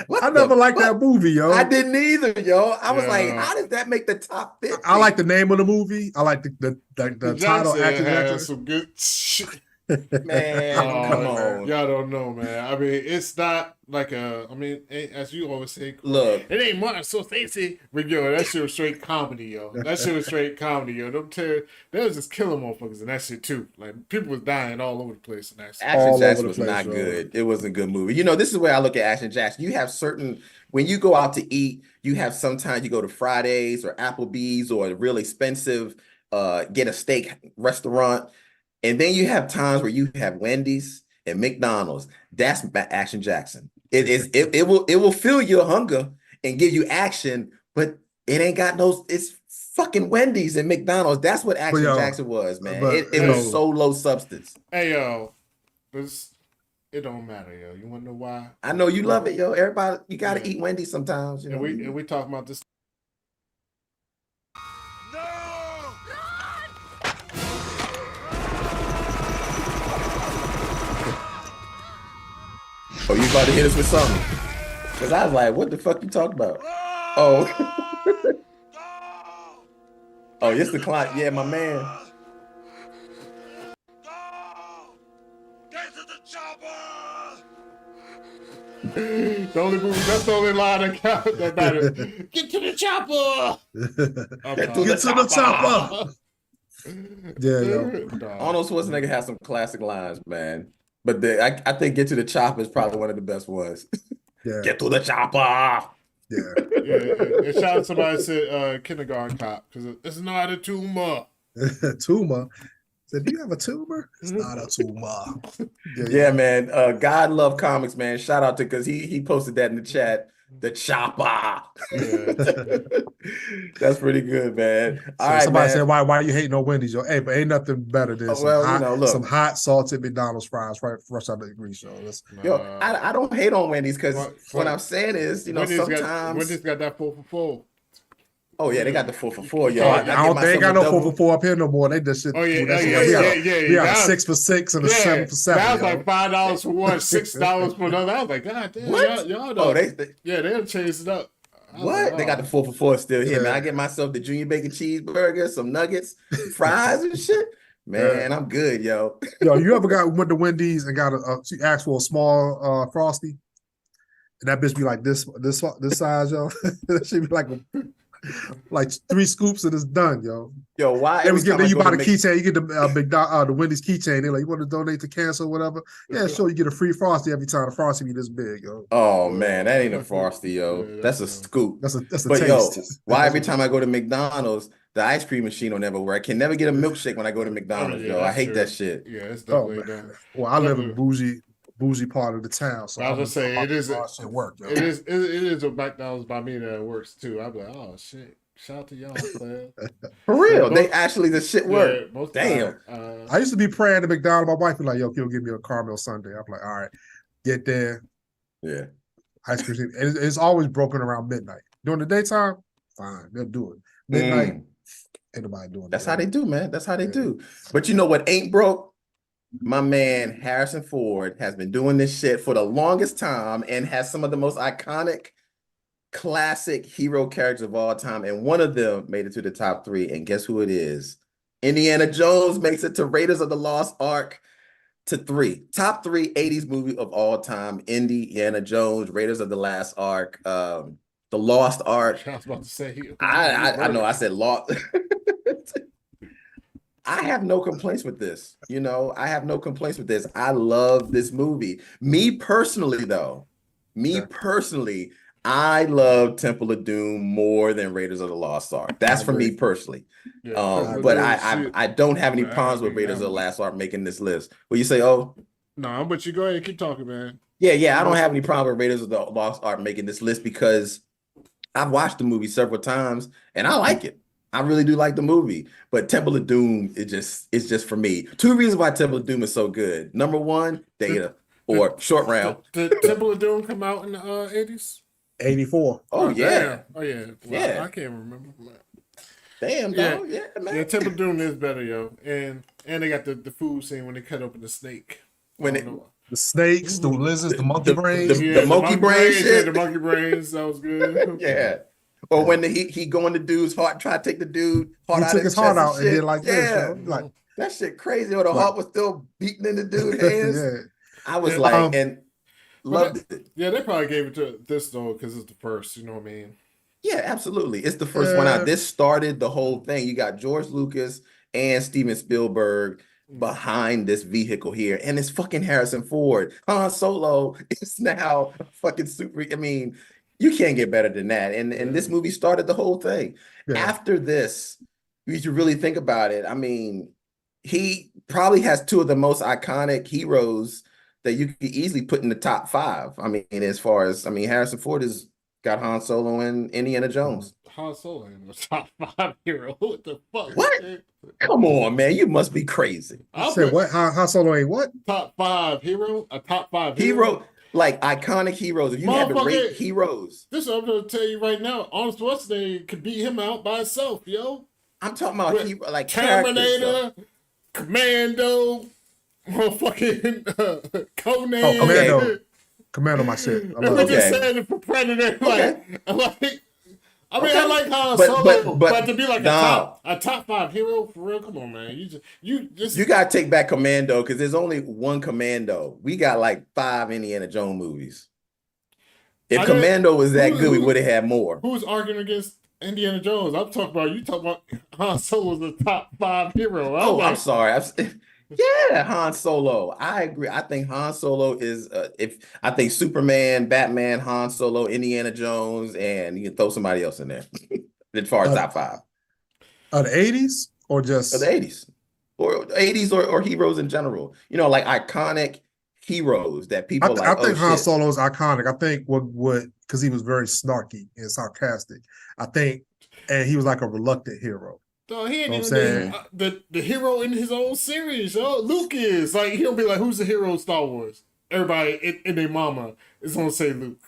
what I the never liked fuck? that movie, yo. I didn't either, yo. I was like, Yeah. how does that make the top 50? I like the name of the movie. I like the title, Johnson Action had Jackson. some good shit. Man, Oh, come on. Y'all don't know, man. I mean, it's not like as you always say, Look, it ain't Martin so fancy. But yo, that shit was straight comedy, yo. That shit was straight comedy, yo. They was just killing motherfuckers in that shit too. Like people was dying all over the place in that shit. Action All over Jackson the was place, not yo. good. It wasn't a good movie. You know, this is where I look at Action Jackson. You have certain, when you go out to eat, you have sometimes you go to Fridays or Applebee's or a real expensive get a steak restaurant. And then you have times where you have Wendy's and McDonald's. That's Action Jackson. It will fill your hunger and give you action, but it ain't got it's fucking Wendy's and McDonald's. That's what Action yo, Jackson was, man. but, It you was know- so low substance. Hey yo, it don't matter, yo. You wanna know why? I know you love it, yo. Everybody, you gotta eat Wendy's sometimes. You know? And we talking about this. Oh, you about to hit us with something? Because I was like, what the fuck you talking about? Oh. Oh, it's the client. Yeah, my man. That's the only line that matters. Get to the chopper. Get to Get to the chopper. Yeah, yo. Arnold Schwarzenegger has some classic lines, man. But I think "Get to the Chopper" is probably one of the best ones. Yeah. Get to the chopper. Yeah. And shout out to somebody that said kindergarten cop because it's not a tumor. Tumor. Said, do you have a tumor? It's not a tumor. Yeah, man. God love comics, man. Shout out to because he posted that in the chat. The chopper. That's pretty good, man. All right, somebody man. said, why you hating on Wendy's? Yo, hey, but ain't nothing better than some hot salted McDonald's fries right fresh out of the grease, yo. I don't hate on Wendy's because what I'm saying is, sometimes Wendy's got that 4 for 4. Oh yeah, they got the 4 for 4, yo. I don't think I got no 4 for 4 up here no more. They just shit. Oh yeah, we got a 6 for 6 and a 7 for 7. That was like $5 for one, $6 for another. I was like, God damn, what? y'all know. They'll change it up. What? Like, they got the 4 for 4 still here, man. I get myself the junior bacon cheeseburger, some nuggets, fries and shit. Man, I'm good, yo. Yo, you ever went to Wendy's and got she asked for a small Frosty, and that bitch be like this size, yo. That should be like 3 scoops and it's done, yo. Yo, why? They was getting you buy the keychain, you get the Wendy's keychain. They're like, you want to donate to cancer or whatever? Yeah, sure. You get a free Frosty every time. The Frosty be this big, yo. Oh man, that ain't a Frosty, yo. That's a scoop. That's a but taste. Yo, why every time I go to McDonald's, the ice cream machine will never work? I can never get a milkshake when I go to McDonald's, yo. I hate that shit. Yeah, it's definitely done. Well, I live in bougie part of the town, so I was gonna say it is. It work, yo. It is a McDonald's by me that works too. I'm like, oh shit. Shout out to y'all, man. For real, they actually the shit work. Yeah, damn. I used to be praying to McDonald's. My wife was like, "Yo, you'll give me a caramel sundae." I'm like, "All right, get there." Yeah. Ice cream. It's always broken around midnight. During the daytime, fine, they'll do it. Midnight, ain't nobody doing it. That's how they do, man. That's how they do. But you know what ain't broke? My man Harrison Ford has been doing this shit for the longest time and has some of the most iconic classic hero characters of all time, and one of them made it to the top 3, and guess who it is? Indiana Jones makes it to Raiders of the Lost Ark to 3. Top 3 80s movie of all time. Indiana Jones, Raiders of the Last Ark, The Lost Ark. I was about to say I know I said Lost. I have no complaints with this. I have no complaints with this. I love this movie. Me personally, I love Temple of Doom more than Raiders of the Lost Ark. That's for me personally. Yeah, but I don't have any problems with Raiders of the Last Ark making this list. What you say, oh? No, but you go ahead and keep talking, man. Yeah, I don't have any problem with Raiders of the Lost Ark making this list because I've watched the movie several times and I like it. I really do like the movie. But Temple of Doom, it's just for me. 2 reasons why Temple of Doom is so good. Number 1, Data, or Short Round. Did Temple of Doom come out in the 80s? 84. Oh yeah. Damn. Oh yeah. Well, yeah. I can't remember. Damn, dog. Yeah, man. Yeah, Temple of Doom is better, yo. And they got the food scene when they cut open the snake. The snakes, the lizards, the monkey brains. The monkey brains shit. Yeah, the monkey brains. That was good. Yeah. Or when he go in the dude's heart, try to take the dude heart out. He took his heart out and did like this. Like that shit crazy. Or the heart was still beating in the dude's hands. Yeah. I was like, and loved it. Yeah, they probably gave it to this though because it's the first. You know what I mean? Yeah, absolutely. It's the first one out. This started the whole thing. You got George Lucas and Steven Spielberg behind this vehicle here, and it's fucking Harrison Ford. Han Solo is now fucking super. I mean, you can't get better than that. And this movie started the whole thing. Yeah. After this, you should really think about it. I mean, he probably has 2 of the most iconic heroes that you could easily put in the top 5. I mean, as far as Harrison Ford has got Han Solo and Indiana Jones. Han Solo in the top 5 hero. What the fuck? What? Come on, man. You must be crazy. I said what? Han Solo ain't what? Top 5 hero? A top 5 hero? Like iconic heroes. If you had to rate heroes. This is what I'm going to tell you right now. Arnold Schwarzenegger could beat him out by himself, yo. I'm talking about hero, like Terminator, Commando, motherfucking Conan. Oh, Commando. Commando, my shit. I love we just saying it for Predator. I mean, I like Han Solo, but to be like a top 5 hero for real, come on, man. You gotta take back Commando because there's only one Commando. We got like 5 Indiana Jones movies. If Commando was that good, we would have had more. Who's arguing against Indiana Jones? You talking about Han Solo's the top 5 hero. I'm sorry. Yeah, Han Solo. I agree. I think Han Solo is if I think Superman, Batman, Han Solo, Indiana Jones, and you can throw somebody else in there as far as top five Of the 80s or of the just 80s or 80s or heroes in general. You know, like iconic heroes that people I like, oh think Han shit. Solo is iconic. I think what because he was very snarky and sarcastic. I think, and he was like a reluctant hero. So he ain't Know even what I'm saying? the hero in his own series, yo. Luke is like he'll be like, "Who's the hero of Star Wars?" Everybody in their mama is gonna say Luke.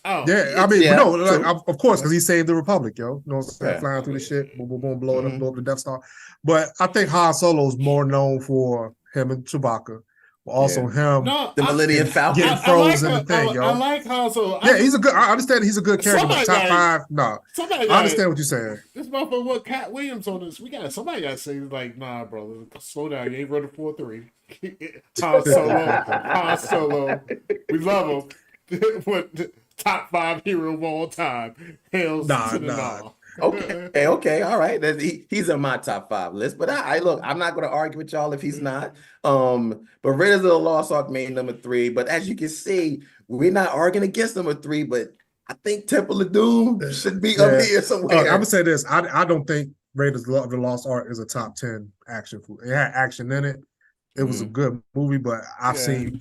Oh, Yeah, I mean, Yeah, no, like, true. of course, because he saved the Republic, yo. You know what I'm saying? Yeah. Flying through the shit, boom, boom, boom, blow it up, Mhm. blow up the Death Star. But I think Han Solo is more known for him and Chewbacca, but also him no, The Millennium getting Falcon. getting frozen and thing, yo. I like Han Solo. Yeah, he's a good. I understand he's a good character, but Somebody top gotta- five, no. Somebody I understand what you're saying. This motherfucker what Cat Williams on this. Somebody gotta say like, nah, brother, slow down. You ain't running 4-3. Han Solo. We love him. What top 5 hero of all time. Hails to the Nah. Okay, all right. He's in my top 5 list. But I look, I'm not going to argue with y'all if he's not. But Raiders of the Lost Ark made number 3. But as you can see, we're not arguing against number 3. But I think Temple of Doom should be up here somewhere. I would say this. I don't think Raiders of the Lost Ark is a top 10 action movie. It had action in it. It was a good movie, but I've seen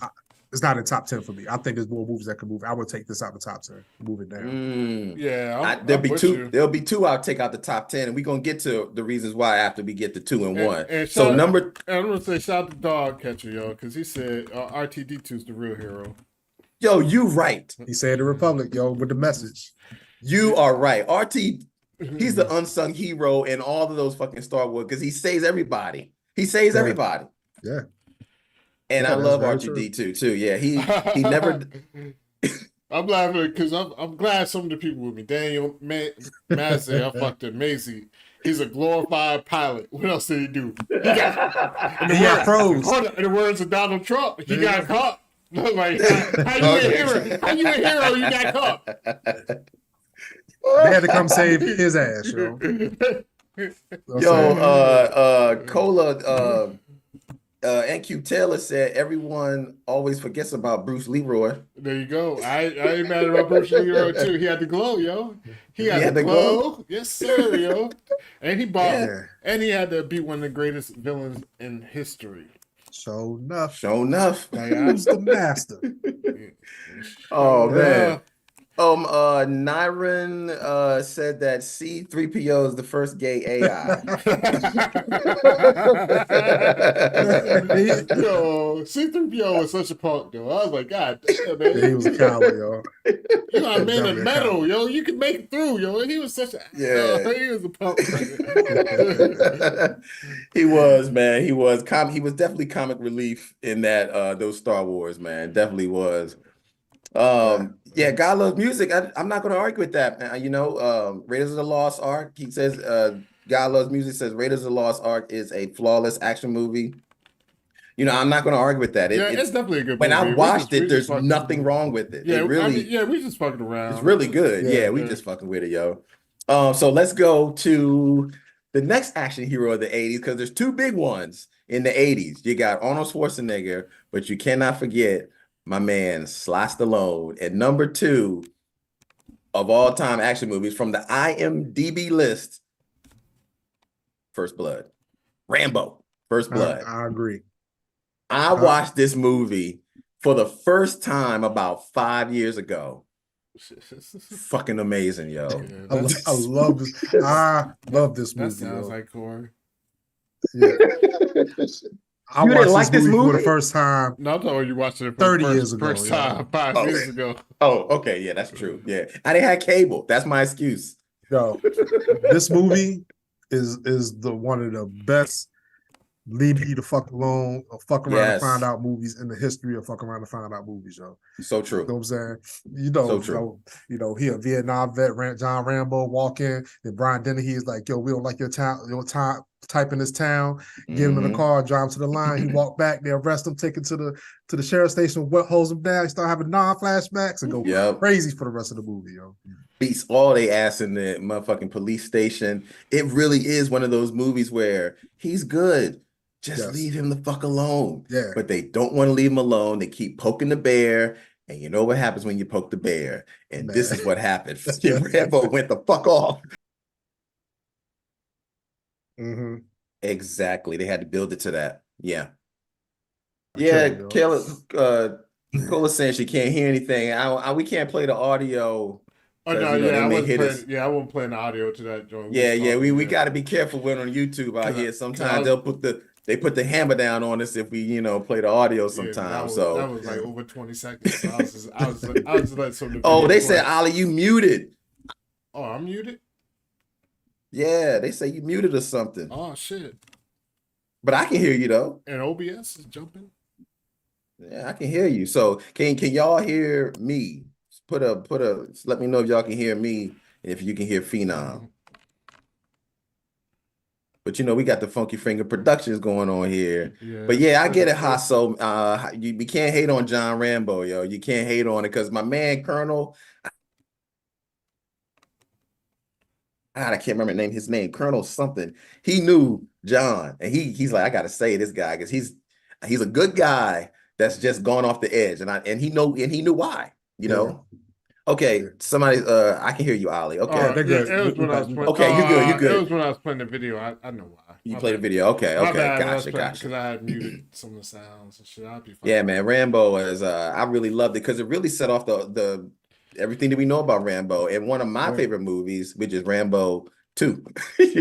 it's not in top 10 for me. I think there's more movies that could move. I would take this out the top 10, move it down. Yeah, there'll be two. There'll be 2 I'll take out the top 10, and we're gonna get to the reasons why after we get to 2 and 1. And So I'm number gonna say shout out to Dog Catcher, yo, because he said RTD2's the real hero. Yo, you right. He said the Republic, yo, with the message. You are right. RT, he's the unsung hero in all of those fucking Star Wars because he saves everybody. He saves everybody. Yeah. And Yeah, I love that's very R2D2 too. Yeah, he never. I'm laughing because I'm glad some of the people with me. Daniel Massey, I fucked him. Maisie, he's a glorified pilot. What else did he do? He got froze. In the words of Donald Trump, he got caught. Like, how you a hero? How you a hero? You got caught. They had to come save his ass, yo. Cola, NQ Taylor said everyone always forgets about Bruce Leroy. There you go. I ain't mad about Bruce Leroy too. He had the glow, yo. He had the glow. Yes, sir, yo. And he bought, and he had to be one of the greatest villains in history. Show enough. Like, who's the master? Oh man. Nyron said that C3PO is the first gay AI. Yo, C3PO was such a punk, though. I was like, God damn, man. Yeah, he was a coward, yo. You got a man of metal, yo. You can make it through, yo. He was such a he was a punk. He was, man. He was definitely comic relief in that those Star Wars, man. Definitely was. Yeah, God loves music. I'm not going to argue with that. Raiders of the Lost Ark. He says, God loves music. Says Raiders of the Lost Ark is a flawless action movie. I'm not going to argue with that. It's definitely a good movie. When I watched it, there's fucking nothing wrong with it. Yeah, it really, we just fucking around. It's really good. Yeah, we just fucking with it, yo. So let's go to the next action hero of the 80s because there's 2 big ones in the 80s. You got Arnold Schwarzenegger, but you cannot forget my man Sly Stallone at number 2 of all time action movies from the IMDb list. First Blood. Rambo. First Blood. I agree. I watched this movie for the first time about 5 years ago. Fucking amazing, yo. I love this. I love this movie. That sounds like Corey. Yeah. I You didn't watched like this for movie? the first time. No, I thought you watched it for 30 the years ago. first time 5 years ago. Oh, okay. Yeah, that's true. Yeah. I didn't have cable. That's my excuse. Yo, this movie is the one of the best leave me the fuck alone or fuck around and find out movies in the history of fuck around and find out movies, yo. So true. You know what I'm saying? So true. He a Vietnam vet, John Rambo walk in, then Brian Dennehy is like, yo, we don't like your type in this town, get him in the car, drive him to the line, he walk back, they arrest him, take him to the sheriff's station, what holds him down, he start having non-flashbacks and go crazy for the rest of the movie, yo. Beats all they ass in the motherfucking police station. It really is one of those movies where he's good. Just Yes. leave him the fuck alone. Yeah. But they don't want to leave him alone. They keep poking the bear. And you know what happens when you poke the bear? And this Man. is what happened. Rambo went the fuck off. Mm-hmm. Exactly. They had to build it to that. Yeah. I Yeah, killed him, Kayla, Cola saying she can't hear anything. We can't play the audio. Oh 'Cause, no, you know, they I may wasn't hit playing. us. Yeah, I wasn't playing the audio to that joint. Yeah, we yeah. got to be careful when on YouTube out here. Sometimes they'll put the hammer down on us if we play the audio sometimes. That was like over 20 seconds. So I was just letting some of the Oh, video they play. said Ollie, you muted. Oh, I'm muted. Yeah, they say you muted or something. Oh shit. But I can hear you though. And OBS is jumping. Yeah, I can hear you. So can y'all hear me? Let me know if y'all can hear me and if you can hear Phenom. But we got the Funky Finger Productions going on here. Yeah. But yeah, I get it, Hasso. We can't hate on John Rambo, yo. You can't hate on it because my man Colonel, I can't remember his name, Colonel something. He knew John, and he's like, I gotta say this guy because he's a good guy that's just gone off the edge, and he knew why, Okay, somebody, I can hear you, Ollie. Okay, It was when I was playing. Okay, you good. It was when I was playing the video. I know why. You played a video. Okay, gotcha. Because I had muted some of the sounds and shit. I'd be fine. Yeah, man, Rambo is. I really loved it because it really set off the everything that we know about Rambo. And one of my favorite movies, which is Rambo 2.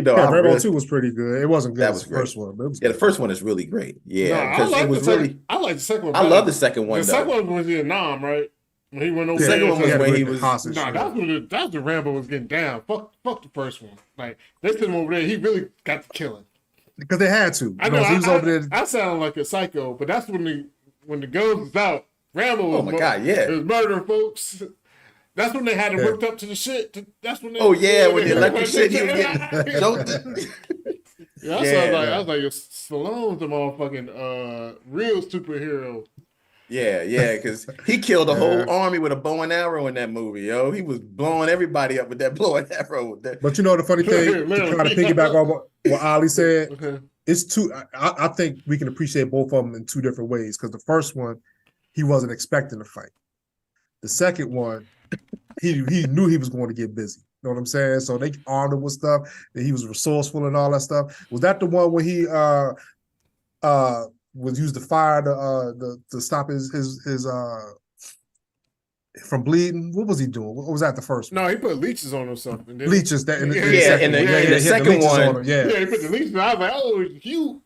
Rambo 2 was pretty good. It wasn't good That as was the great. first one, but it was Yeah, good. the first one is really great. Yeah, No, I because like it was the second, really. I like the second one. I better. love the second one. The though. second one was Vietnam, right? When he went over The second there. one was when he was. hostage. No, that's when Rambo was getting down. Fuck the first one. Like they sent him over there. He really got the killing. Because they had to. I know. He was over there. I sound like a psycho, but that's when the guns was out. Rambo was, Oh my God, yeah. was murdering folks. That's when they had him hooked up to the shit. That's when they. Oh yeah, when the electric shit, he was getting joked. Yeah, I was like, Stallone's the motherfucking real superhero. Yeah, because he killed a whole army with a bow and arrow in that movie, yo. He was blowing everybody up with that bow and arrow. But the funny thing, to kind of piggyback on what Ali said, Okay. it's two. I think we can appreciate both of them in two different ways. Because the first one, he wasn't expecting to fight. The second one, he knew he was going to get busy. You know what I'm saying? So they armed him with stuff, and he was resourceful and all that stuff. Was that the one where he was used to fire to stop his from bleeding? What was he doing? What was that the first one? No, he put leeches on or something. Leeches. That in the the second one. Yeah, he put the leeches on. I was like, oh, you.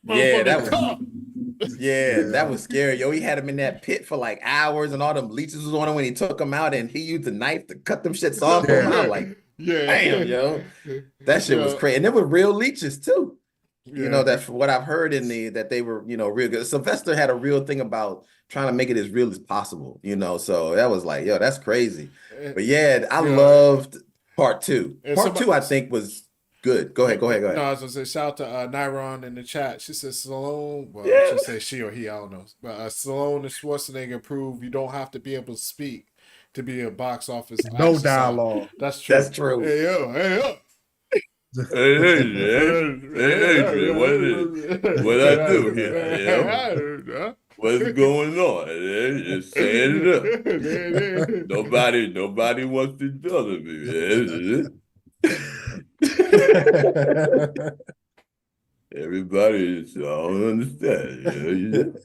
Yeah, that was. tough. Yeah, that was scary. Yo, he had him in that pit for like hours, and all them leeches was on him when he took him out, and he used a knife to cut them shits off. Yeah. I was like, Yeah. damn, yo, that shit was crazy. And there were real leeches too. Yeah. That's what I've heard that they were, real good. Sylvester had a real thing about trying to make it as real as possible, so that was like, yo, that's crazy. But yeah, I loved part 2. Part 2, I think, was good. Go ahead. No, I was gonna say shout out to Nyron in the chat. She says Stallone. Well, she said she or he, I don't know. But Stallone and Schwarzenegger prove you don't have to be able to speak to be a box office. no action dialogue. star. That's true. That's true. Hey yo. Hey, what I do here? What's going on? Just saying it up. Nobody wants to tell me. Everybody, I don't understand.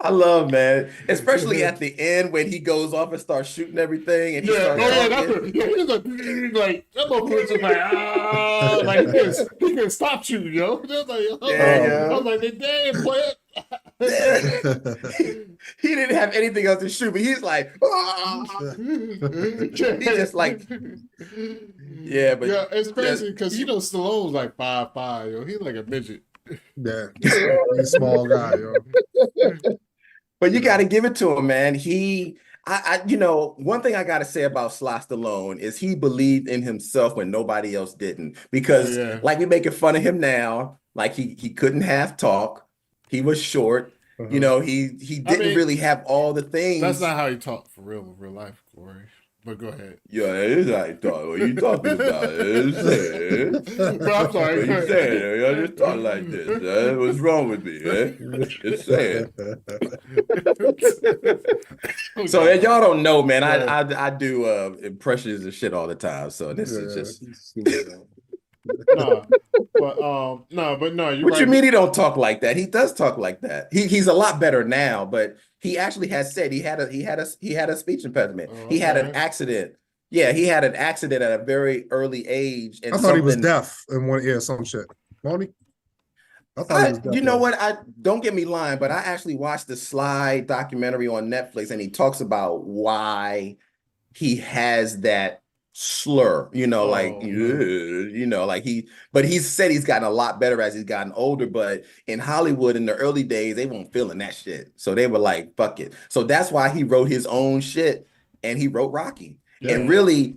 I love, man, especially at the end when he goes off and starts shooting everything, and he starts talking. He's like that motherfucker's just like like he can stop shooting, yo. Just like, I was like, they play it. He didn't have anything else to shoot, but he's like, he just like, yeah, but it's crazy because Stallone's like 5'5", yo. He's like a midget. Yeah, he's a small guy, yo. But you got to give it to him, man. One thing I got to say about Sly Stallone is he believed in himself when nobody else didn't. Because like we making fun of him now, like he couldn't half talk, he was short. He didn't really have all the things. That's not how he talked for real life, Corey. But go ahead. Yeah, it is I thought. What you talking about? It's saying. But I'm sorry. What you saying? I just talk like this. What's wrong with me? Just saying. So if y'all don't know, man, I do impressions and shit all the time. So this is just No, but no. You're what right. you mean he don't talk like that? He does talk like that. He's a lot better now, but he actually has said he had a speech impediment. He had an accident. Yeah, he had an accident at a very early age. And I thought he was deaf in one ear, some shit. Won't he? I thought he was deaf. You know what? I don't get me lying, but I actually watched the Sly documentary on Netflix, and he talks about why he has that slur. But he said he's gotten a lot better as he's gotten older. But in Hollywood in the early days, they weren't feeling that shit, so they were like, "Fuck it." So that's why he wrote his own shit, and he wrote Rocky. Yeah. And really,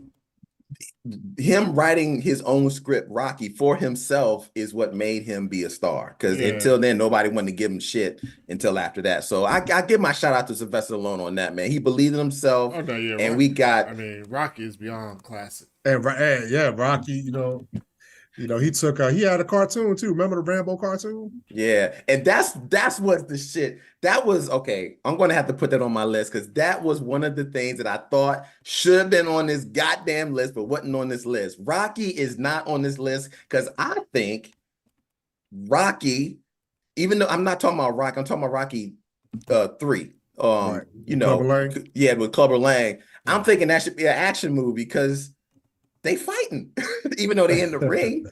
him writing his own script, Rocky, for himself is what made him be a star. Because until then, nobody wanted to give him shit until after that. So I give my shout out to Sylvester Stallone on that, man. He believed in himself. Okay, and we got. I mean, Rocky is beyond classic. And Rocky, he took he had a cartoon too. Remember the Rambo cartoon? Yeah, and that's what the shit. That was okay. I'm gonna have to put that on my list because that was one of the things that I thought should have been on this goddamn list, but wasn't on this list. Rocky is not on this list because I think Rocky, even though I'm not talking about Rocky, I'm talking about Rocky 3. Right. Clubber Lang? Yeah, with Clubber Lang. I'm thinking that should be an action movie because they fighting, even though they in the ring.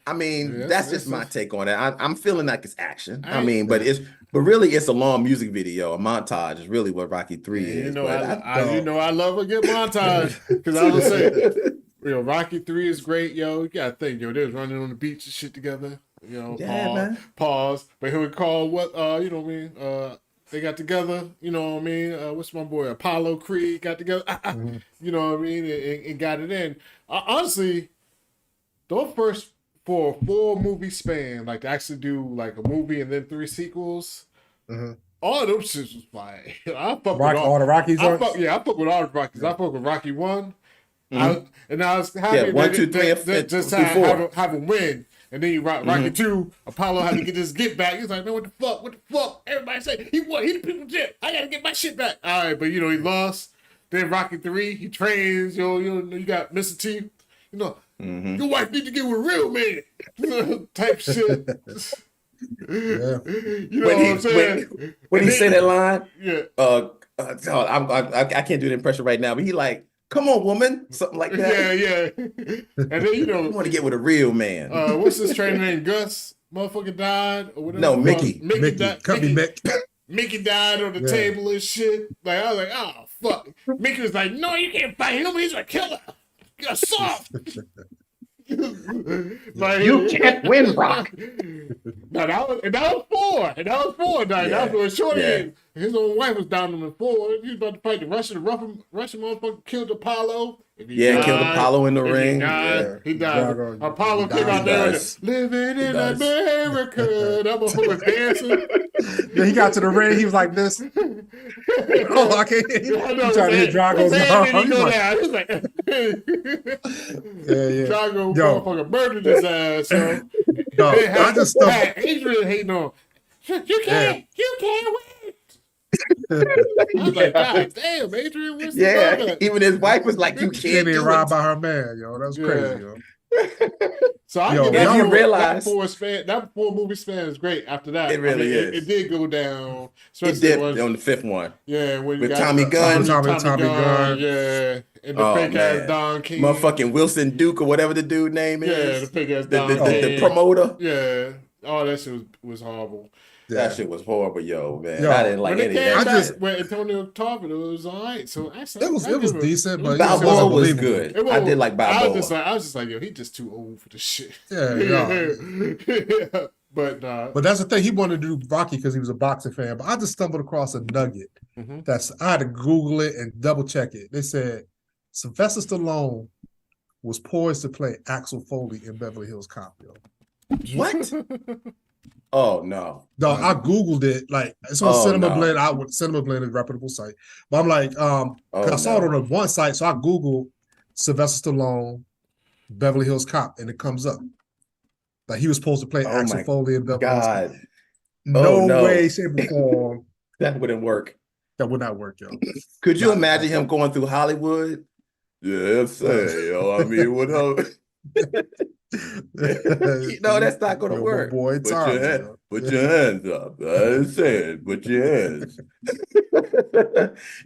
I mean, that's just my take on it. I'm feeling like it's action. But really, it's a long music video. A montage is really what Rocky 3 is. I love a good montage because I would say, Rocky 3 is great, yo. You gotta think, they was running on the beach and shit together. Pause. But he would call what, they got together, what's my boy, Apollo Creed got together, you know what I mean, and got it in. Honestly, those first for a 4-movie span, like to actually do like a movie and then 3 sequels, all of those shits was fire. I fuck with all the Rockies. I fuck with all the Rockies. I fuck with Rocky 1. And I was happy 1, 2, 3, and just 4. Have him win. And then you Rocky 2, Apollo had to get his get back. He's like, man, what the fuck? Everybody say he won. He the people's champ. I gotta get my shit back. All right, but he lost. Then Rocky 3, he trains. You got Mr. T. Your wife need to get with real man. Type shit. Yeah. What I'm saying? When he say that line, I can't do the impression right now, but he like, come on, woman, something like that. Yeah. And then you want to get with a real man. What's his trainer name? Gus, motherfucker died or whatever. No, Mickey. Mickey. Mickey died on the table and shit. Like I was like, oh fuck. Mickey was like, no, you can't fight him. He's a killer. You're soft. Like, you can't win, Rock. No, that was 4. And that was 4. That was Shorty. His own wife was down on the 4. He was about to fight the Russian. The Russian motherfucker killed Apollo. Killed Apollo in the ring. He died. Apollo came out there living in America. That motherfucker was dancing. Then he got to the ring. He was like this. I can't. He tried to hit Drago's He was like, Drago motherfucker murdered his ass. So I just thought Adrian hating on. You can't win. I was like, God damn, Adrian, what's the even his wife was like, you can't be robbed by her man, yo. That's crazy, yo. So I didn't realize that 4-movie span is great. After that, it really is. It did go down. It did on the 5th one. Yeah, with Tommy Gunn. Tommy Gunn. Yeah, and the fake ass Don King, motherfucking Wilson Duke or whatever the dude name is. Yeah, the fake ass Don King, the promoter. Yeah, all that shit was horrible. That shit was horrible, man. I didn't like any of that. When Antonio Tarver, it was all right. So it was decent, but Balboa was good. I did like Balboa. I was just like, yo, he just too old for this shit. Yeah. But that's the thing. He wanted to do Rocky because he was a boxing fan. But I just stumbled across a nugget. I had to Google it and double check it. They said Sylvester Stallone was poised to play Axel Foley in Beverly Hills Cop. What? Oh no. No, I Googled it. Like it's on Oh, Cinema no. Blend. Cinema Blend is a reputable site. But I'm like, 'cause Oh, I saw it no. on the one site, so I Googled Sylvester Stallone, Beverly Hills Cop, and it comes up. Like he was supposed to play Oh Axel my Foley in Beverly Hills Cop. God. No Oh, no. way, shape, or form That wouldn't work. that would not work, yo. Could you Nah. imagine him going through Hollywood? Yeah, I'm saying, yo. I mean, what up? No, that's not gonna Yo, my work. boy, Put Tommy, your hand, yo. put your hands up. I ain't saying, put your hands.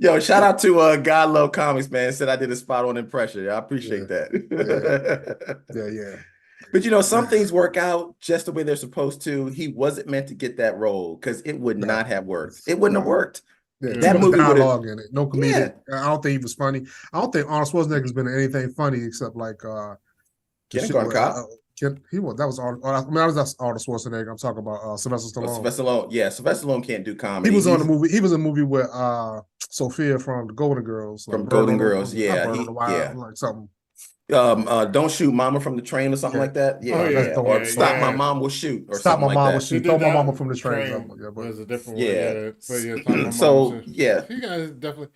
Yo, shout out to God Love Comics, man. Said I did a spot on impression. I appreciate that. Yeah. But you know, some things work out just the way they're supposed to. He wasn't meant to get that role because it would No. not have worked. It wouldn't have worked. Yeah, That too much movie would've- dialogue in it. No comedic. I don't think he was funny. I don't think Arnold Schwarzenegger's been in anything funny except like the Kindergarten Cop. That was Arnold. I mean, that was Arnold Schwarzenegger. I'm talking about Sylvester Stallone. Sylvester Stallone. Yeah, Sylvester Stallone can't do comedy. He was on He's the movie. He was in a movie with Sophia from the Golden Girls. From Golden Girls. Yeah, yeah, like something. Don't shoot mama from the train or something like that. Yeah, Oh, yeah. yeah. Or Yeah, stop yeah. my mom will shoot or Stop something my like mom that. will shoot. He Throw did my that mama from the train. train. Yeah, but Was a different Yeah. one. But yeah, Stop My Mama So was just- yeah, he got his definitely.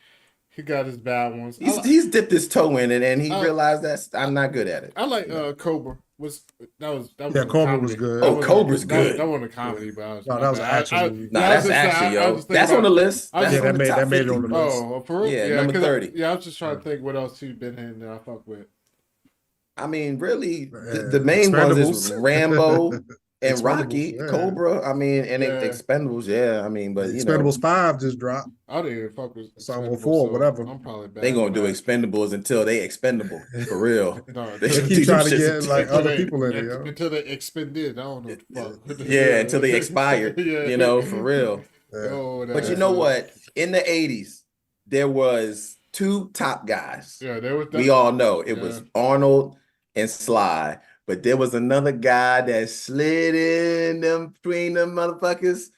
He got his bad ones. he's dipped his toe in it and he I- realized that I'm not good at it. I like Cobra. That was Yeah, a Cobra comedy. was good. That Oh, wasn't- Cobra's that- good. That wasn't a comedy, but I was, No, that was an action movie. Nah, I was that's just saying, action, I was yo. just thinking That's on the about- list. I was- That's Yeah, on the that top made it 50. on the list. Oh, for real? Yeah, number 'cause 30. I was just trying to think what else he's been in that I fuck with. I mean, really, Yeah, the main ones is Expendables. Rambo and Expendables, Rocky, yeah. Cobra. I mean, and Yeah. Expendables. Yeah, I mean, but you know, Expendables 5 just dropped. I didn't even fuck with Some Expendables, 4, so whatever. I'm probably bad. they gonna do at Expendables until they expendable for real. No, They They should keep do trying to shits get until- like until other they- people in it, yo. until they expended. I don't know what the fuck. Yeah, until they expired. Yeah. You know, for real. Yeah. Oh, But you that's know it. what? In the 80s, there was two top guys. Yeah, there was. We all know it was Yeah. Arnold and Sly, but there was another guy that slid in them between them motherfuckers,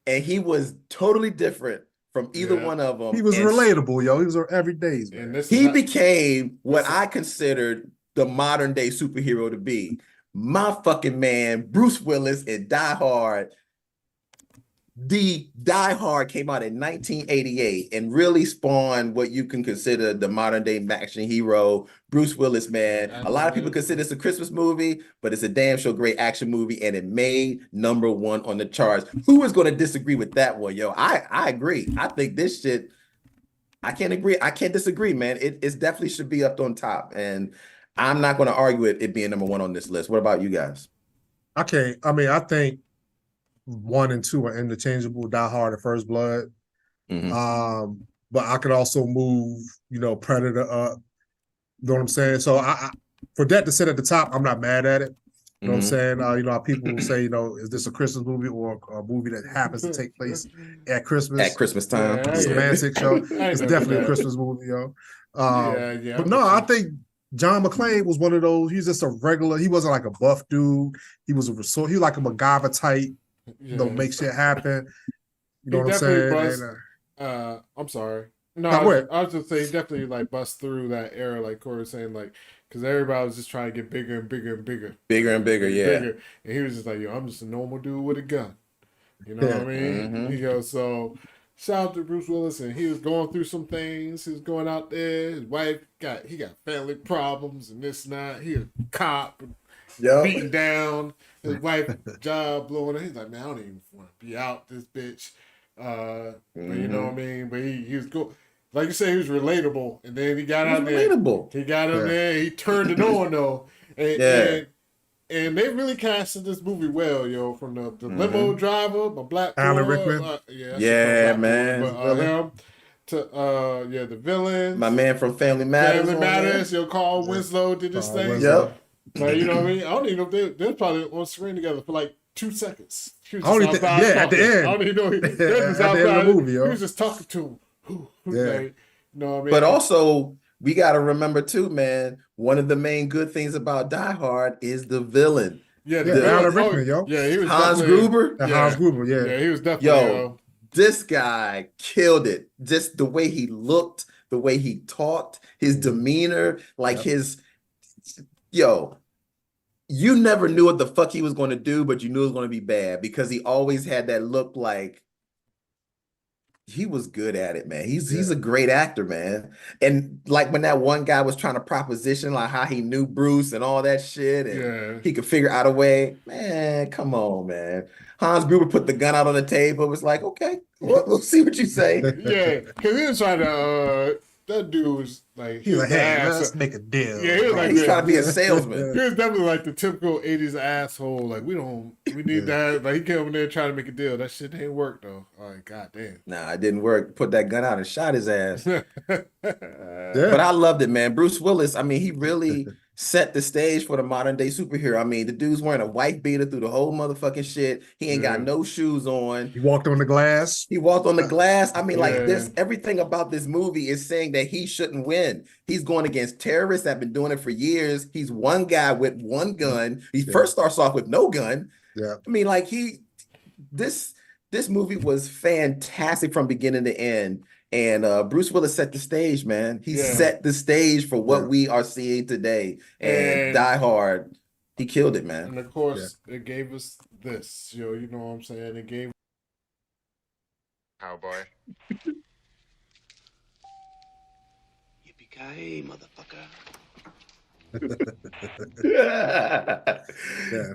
and he was totally different from either Yeah. one of them. He was and relatable, yo. He was everyday's, And man. this he is became what Listen. I considered the modern day superhero to be. My fucking man, Bruce Willis in Die Hard. The Die Hard came out in 1988 and really spawned what you can consider the modern day action hero, Bruce Willis, man. A lot of people consider this a Christmas movie, but it's a damn sure great action movie, and it made #1 on the charts. Who is going to disagree with that one, yo? I agree. I think this shit, I can't agree. I can't disagree, man. It's definitely should be up on top, and I'm not going to argue it being #1 on this list. What about you guys? I think 1 and 2 are interchangeable. Die Hard and First Blood. Mhm. But I could also move, Predator up. You know what I'm saying? So I for that to sit at the top, I'm not mad at it. You know what I'm saying? How people will say, is this a Christmas movie or a movie that happens to take place at Christmas? At Christmas time. Yeah, Semantic show. I ain't It's never definitely done a Christmas movie, yo. Yeah. But no, I think John McClane was one of those. He's just a regular. He wasn't like a buff dude. He was he was like a MacGyver type. Make shit happen. You know He what I'm definitely saying? buzzed. I'm sorry. No, No, wait. I was just saying, he definitely like bust through that era, like Corey was saying, like because everybody was just trying to get bigger and bigger and bigger, Bigger and bigger, yeah. bigger. And he was just like, "Yo, I'm just a normal dude with a gun." You know what I mean? Mhm. He goes, so shout out to Bruce Willis, and he was going through some things. He was going out there. His wife got family problems and this and that. He a cop, beaten down. His wife job blowing it. He's like, man, I don't even want to be out this bitch. But you know what I mean? But he was cool. Like you say, he was relatable. And then he got out there. Relatable. He got in there. He turned it on though. And they really casted this movie well, yo. From the limo driver, my black Alan boy, Rickman. Yeah, man. But him to the villain. My man from Family Matters. Family on there. Matters. Yo, Carl Winslow did this Carl thing. Winslow. Yep. Like, you know what I mean? I don't even know if they're probably on screen together for like 2 seconds. He was I don't just even think- outside yeah, at the talking. end. I don't even know. He was At the end of the outside. movie, yo. He was just talking to him. Yeah. Like, you know what I mean? But also, we got to remember too, man, one of the main good things about Die Hard is the villain. yeah, Yeah, villain- Alan Rickman, yo. Yeah, he was Hans definitely- Gruber. And Yeah. Hans Gruber, yeah. Yeah, he was definitely. Yo, this guy killed it. Just the way he looked, the way he talked, his demeanor, like his, yo, you never knew what the fuck he was going to do, but you knew it was going to be bad because he always had that look like he was good at it, man. He's a great actor, man. And like when that one guy was trying to proposition like how he knew Bruce and all that shit, and he could figure out a way. Man, come on, man. Hans Gruber put the gun out on the table. It was like, okay, we'll see what you say. Yeah, because he was trying to. That dude was like, He was like, hey, let's make a deal. Yeah, he was like, He's trying to be a salesman. He was definitely like the typical 80s asshole. Like, we need that. Like, he came in there trying to make a deal. That shit ain't work, though. Like, goddamn. Nah, it didn't work. Put that gun out and shot his ass. But I loved it, man. Bruce Willis, I mean, he really set the stage for the modern day superhero. I mean, the dude's wearing a white beater through the whole motherfucking shit. He ain't got no shoes on. He walked on the glass. He walked on the glass. I mean, like, there's everything about this movie is saying that he shouldn't win. He's going against terrorists that have been doing it for years. He's one guy with one gun. He first starts off with no gun. Yeah. I mean, like, this movie was fantastic from beginning to end. And Bruce Willis set the stage, man. He set the stage for what we are seeing today. And Die Hard, he killed it, man. And of course, it gave us this. You know what I'm saying? It gave Cowboy. Yippee-ki-yay, motherfucker.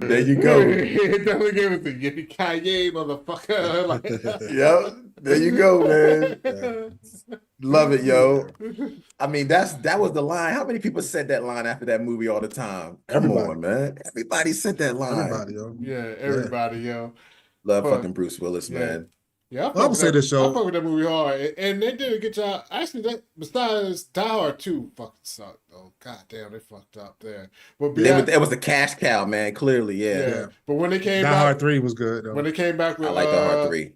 There you go. It definitely gave us the yippee-ki-yay, motherfucker. Like, Yep. There you go, man. Love it, yo. I mean, that was the line. How many people said that line after that movie all the time? Come on, man. Everybody said that line. Everybody, yo. Yeah, everybody, yo. Love fucking Bruce Willis, man. Yeah, I would say this show. I fuck with that movie hard, and they did a good job. Actually, that besides Die Hard 2 fucking sucked. Oh goddamn, they fucked up there. But it was the cash cow, man. Clearly, yeah. But when they came Die back, Hard 3 was good. Though. When they came back with I like Die Hard 3.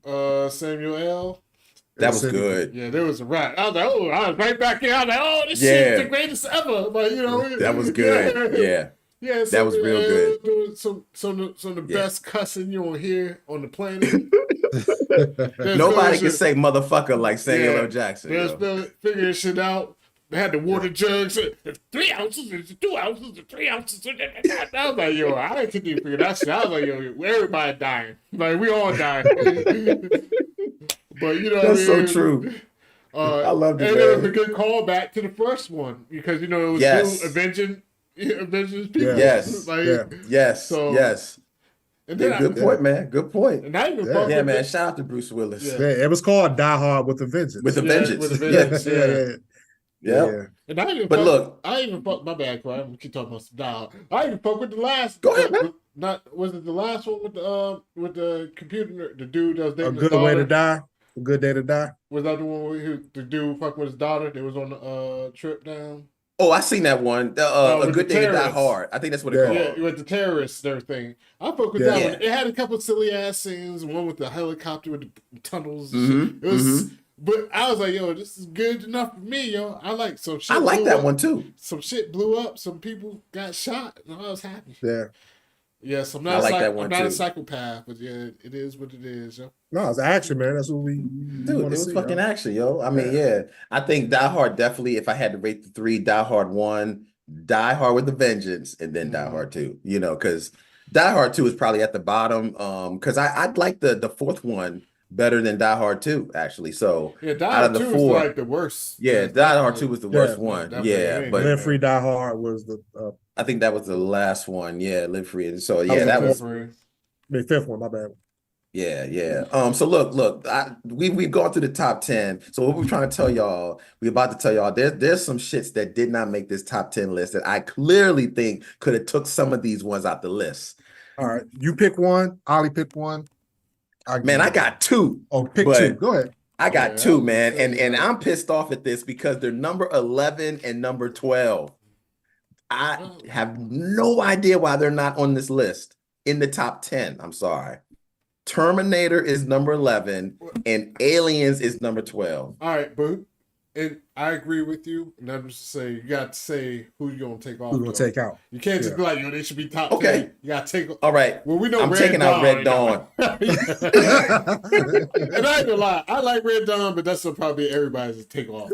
Samuel L. That was good. Yeah, there was a rat. I was like, oh, I was right back here. I was like, oh, this shit is the greatest ever. But you know, that was good. Yeah. Yeah, that was real good. Some of the best cussing you will hear on the planet. Nobody can say motherfucker like Samuel L. Jackson. They was figuring shit out. They had the water jugs. 3 ounces, 2 ounces, 3 ounces. I was like, yo, I couldn't even figure that shit. I was like, yo, everybody dying. Like, we all dying. But you know, that's so true. I love it. And it was a good callback to the first one because you know it was still avenging people. Yes. Yes. So, yes. And then good point, man. Good point. And I even man. Shout out to Bruce Willis. Yeah, it was called Die Hard with a Vengeance. With a Vengeance. With a Vengeance. Yeah. And I even I even fuck my bad, Corey. I'm keep talking about some Die Hard. I even fuck with the last. Go ahead, man. Was it the last one with the computer? The dude that was dating A Good Way to Die. A Good Day to Die. Was that the one where the dude fucked with his daughter? They was on the trip down. Oh, I seen that one. A Good Day to Die Hard. I think that's what it called. Yeah, with the terrorists and everything. I fuck with that one. It had a couple of silly ass scenes. One with the helicopter with the tunnels. It was, but I was like, yo, this is good enough for me, yo. I like some shit. I like that one too. Some shit blew up. Some people got shot, and I was happy. Yeah. Yes, I'm not. I'm not a psychopath, but yeah, it is what it is, yo. No, it's action, man. That's what we dude. It was fucking action, yo. I mean, I think Die Hard definitely. If I had to rate the 3, Die Hard 1, Die Hard with a Vengeance, and then Die Hard 2. You know, because Die Hard 2 is probably at the bottom. Because I'd like the fourth one better than Die Hard 2, actually. So Die Hard 2 was like the worst. Yeah, Die Hard 2 was the worst one. Yeah, but Live Free Die Hard was the. I think that was the last one. Yeah, Live Free. And so that was the fifth one. My bad. Yeah. So look. We've gone through the top 10. So what we're trying to tell y'all, we're about to tell y'all, there's some shits that did not make this top 10 list that I clearly think could have took some of these ones out the list. All right, you pick one. Ollie pick one. I got 2. Oh, pick 2. Go ahead. I got 2, man, and I'm pissed off at this because they're number 11 and number 12. I have no idea why they're not on this list in the top 10. I'm sorry. Terminator is number 11 and Aliens is number 12. All right, but and I agree with you. And I'm just saying you got to say who you're gonna take off. Who's gonna take out? You can't just be like, yo, they should be top 10. You gotta take. All right. Well, we know I'm taking out Red Dawn. And I ain't gonna lie, I like Red Dawn, but that's probably everybody's take off.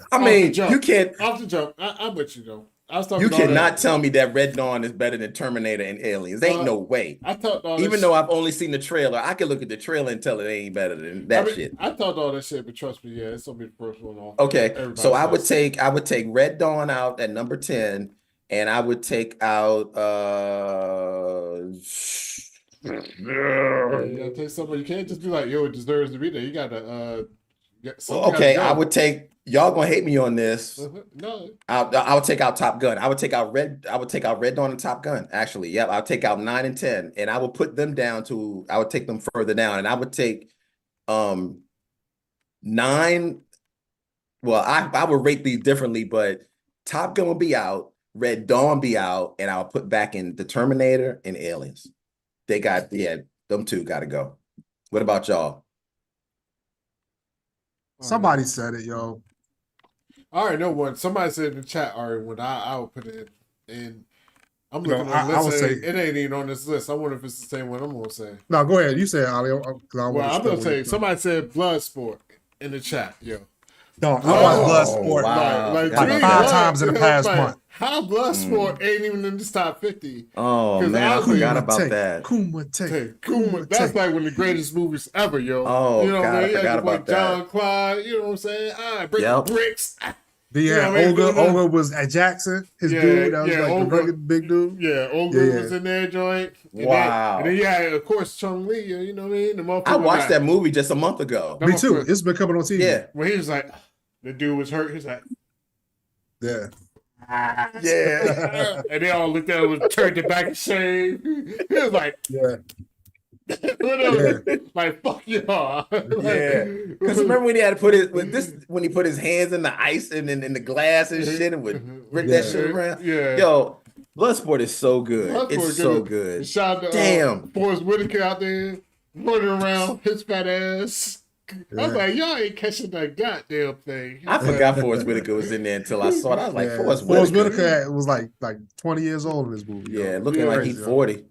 I mean, you can't off the jump. I'm with you though. I was talking. You about all cannot that. tell me that Red Dawn is better than Terminator and Aliens. Ain't no way. I thought all Even this though I've only seen the trailer, I can look at the trailer and tell it ain't better than that shit. I thought all that shit, but trust me, yeah, it's gonna be the first one on. Okay, so I would says. take Red Dawn out at number 10, and I would take out You gotta take somebody. You can't just be like, yo, it deserves to be there. You gotta okay, I would take y'all gonna hate me on this. No, I would take out Top Gun. I would take out Red Dawn and Top Gun. Actually, yep. I'll take out 9 and 10, and I would put them down to. I would take them further down, and I would take 9. Well, I would rate these differently, but Top Gun will be out, Red Dawn be out, and I'll put back in the Terminator and Aliens. They got them two got to go. What about y'all? Somebody said it, yo. I already know one. Somebody said in the chat already when I would put it in. I'm looking No, at the I would list. say- It ain't even on this list. I wonder if it's the same one I'm gonna say. No, go ahead. You say it, Ali. Well, I'm gonna say somebody said Bloodsport in the chat, yo. No, I watched Bloodsport wow. Like like to me, 5 times in the past like, month. How Bloodsport ain't even in this top 50? Oh 'Cause man, I honestly, forgot about that. Kumite. Kuma, that's like one of the greatest movies ever, yo. Oh, you know God, what I mean? I forgot about that. John Clyde, you know what I'm saying? Breaking Yep. bricks. Yeah, You know what I mean? Olga was at Jackson, his dude. That was like Olga, the rugged big dude. Yeah, Olga Yeah. was in there, joint. And Wow. Then you had, of course, Chung Lee, you know what I mean? The motherfucker I watched got- that movie just a month ago. That Me too. motherfucker- It's been coming on TV. Yeah, When he was like, the dude was hurt, he's like, Yeah. yeah. and they all looked at him and turned it back and shaved. He was like, Yeah. whatever. Like, fuck y'all. Yeah, because remember when he had to put when he put his hands in the ice and in the glass and shit and would rip that Yeah. shit around. Yeah. Yo, Bloodsport is so good. Bloodsport It's so good. Shout out to Damn. Forrest Whitaker out there running around his fat ass. I was Yeah. like, y'all ain't catching that goddamn thing. I forgot Forrest Whitaker was in there until I saw it. I was like, Yeah. Forrest Forrest Whitaker. Whitaker was like 20 years old in this movie. Yeah, yo. looking like he's Crazy, yo. 40.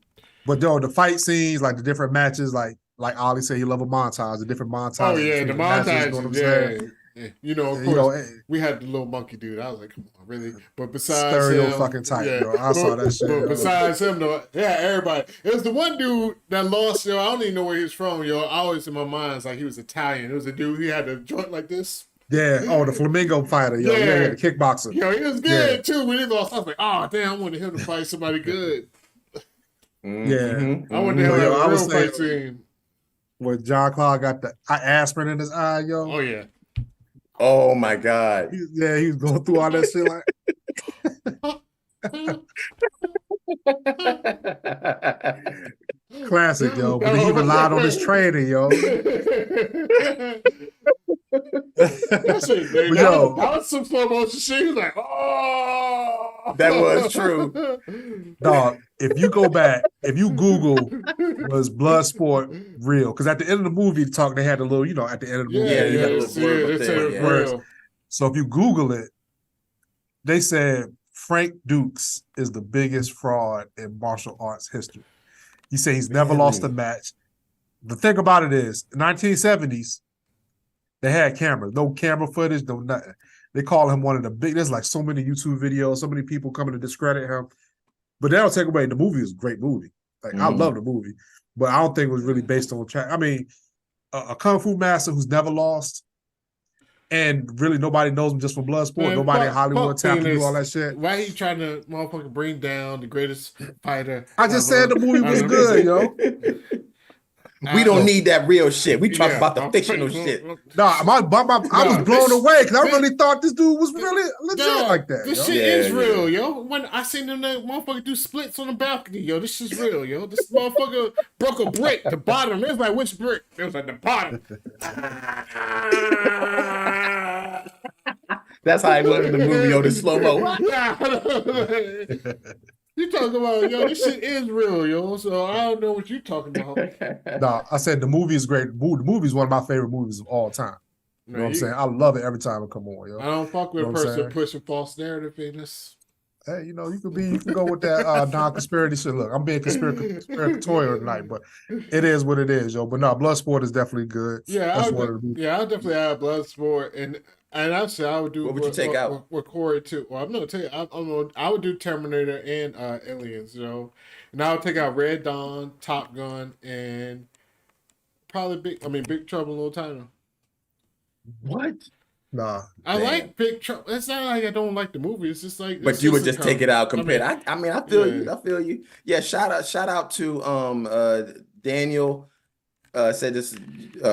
But though the fight scenes, like the different matches, like Ollie said, he love a montage, the different montages. Oh yeah, between the matches, you know what I'm montages. saying? Yeah. You know, of And, course, you know, we had the little monkey dude. I was like, come on, really? But besides Stereo him, fucking type, yeah. yo. I saw that shit, But yo. besides him, though, yeah, everybody. It was the one dude that lost, yo. I don't even know where he was from, yo. I always in my mind, it's like he was Italian. It was a dude. He had a joint like this. Yeah. Oh, the flamingo fighter, yo. Yeah. Yeah, the kickboxer. Yo, he was good too. When he lost, I was like, oh damn, I wanted him to fight somebody good. Mhm. I wanted him Yo, to have I a was real fight saying- scene. When John Claude got the aspirin in his eye, yo. Oh yeah. Oh my God. Yeah, he was going through all that shit like classic, yo. But he relied on his training, yo. That shit, man, But that, yo. that was some slow motion shit. He was like, oh, That was true. Dog, if you go back, if you Google was Bloodsport real? Because at the end of the movie, they had a little, at the end of the movie. Yeah, they you had got a a little it's blurb up it's there, a yeah. real. So if you Google it, they said Frank Dukes is the biggest fraud in martial arts history. He said he's never lost a match. The thing about it is, 1970s, they had cameras, no camera footage, no nothing. They call him one of the big. There's like so many YouTube videos, so many people coming to discredit him. But that'll take away. The movie is a great movie. Like I love the movie, but I don't think it was really based on track. I mean, a kung fu master who's never lost, and really nobody knows him just from Bloodsport. Man, Nobody in Hollywood fuck tap to thing do is, all that shit. Why he trying to motherfucking bring down the greatest fighter? I just ever? said the movie was I good, yo. We don't need that real shit. We talk Yeah, about the I'm fictional pretty- shit. Nah, I was blown away because I really thought this dude was really legit Dog, like that. This yo. shit Yeah, is yeah. real, yo. When I seen them that motherfucker do splits on the balcony, yo, this shit's real, yo. This motherfucker broke a brick, the bottom. It was like, which brick? It was like the bottom. That's how he was in the movie on the slow mo. You talking about, yo, this shit is real, yo. So I don't know what you talking about. Nah, I said the movie is great. The movie is one of my favorite movies of all time. You know what I'm saying? I love it every time it come on, yo. I don't fuck with You a know what I'm person saying? pushing false narrative in this. Hey, you know, you can go with that non-conspiracy shit. Look, I'm being conspiratorial tonight, but it is what it is, yo. But no, Bloodsport is definitely good. Yeah, That's I'll definitely add Bloodsport, and actually I would do. What would you take out? With Corey too? Well, I'm gonna tell you, I would do Terminator and Aliens, you know, and I would take out Red Dawn, Top Gun, and probably Big Trouble in Little China. What? Nah, I like Big Trouble. It's not like I don't like the movie. It's just like. But you would just take it out compared. I feel yeah. you. I feel you. Yeah. Shout out to Daniel. Said this.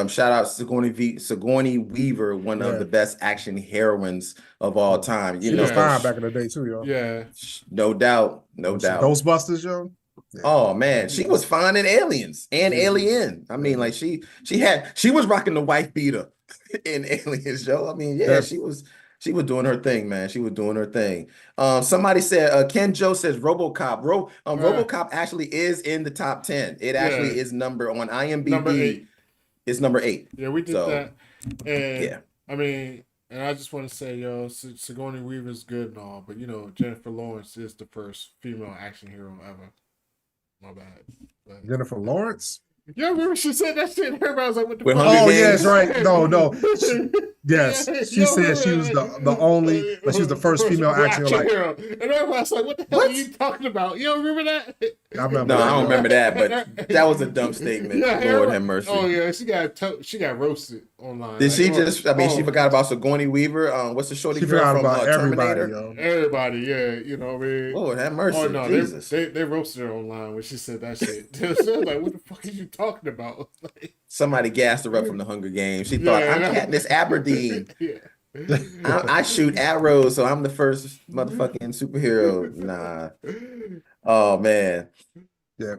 Shout out Sigourney Weaver, one of the best action heroines of all time. She was fine back in the day too, yo. Yeah. No doubt. No doubt. Ghostbusters, yo. Yeah. Oh man, she was fine in Aliens and Alien. I mean, like she was rocking the wife beater in Aliens, yo. I mean, yeah, she was doing her thing, man. She was doing her thing. Somebody said Ken Joe says RoboCop. RoboCop actually is in the top 10. It actually is number on IMDb. Number 8. It's number 8. Yeah, we did that. And yeah, I mean, and I just want to say, yo, Sigourney Weaver's good and all, but you know, Jennifer Lawrence is the first female action hero ever. My bad. But... Jennifer Lawrence? Yeah, remember she said that shit. Everybody was like, "What the fuck?" Oh, yes, right. No. Yes, she said she was the only, but she was the first female action hero. And everybody's like, "What the hell are you talking about?" You don't remember that? I don't remember that, but that was a dumb statement. Lord have mercy. Oh yeah, she got roasted online. Did she just? I mean, she forgot about Sigourney Weaver. What's the shorty girl from Terminator? Everybody, yeah, you know what I mean. Lord have mercy. Oh no, Jesus. they roasted her online when she said that shit. They was like, "What the fuck are you talking about?" Somebody gassed her up from the Hunger Games. She thought, I'm Katniss Aberdeen. I shoot arrows, so I'm the first motherfucking superhero. Nah. Oh man. Yeah.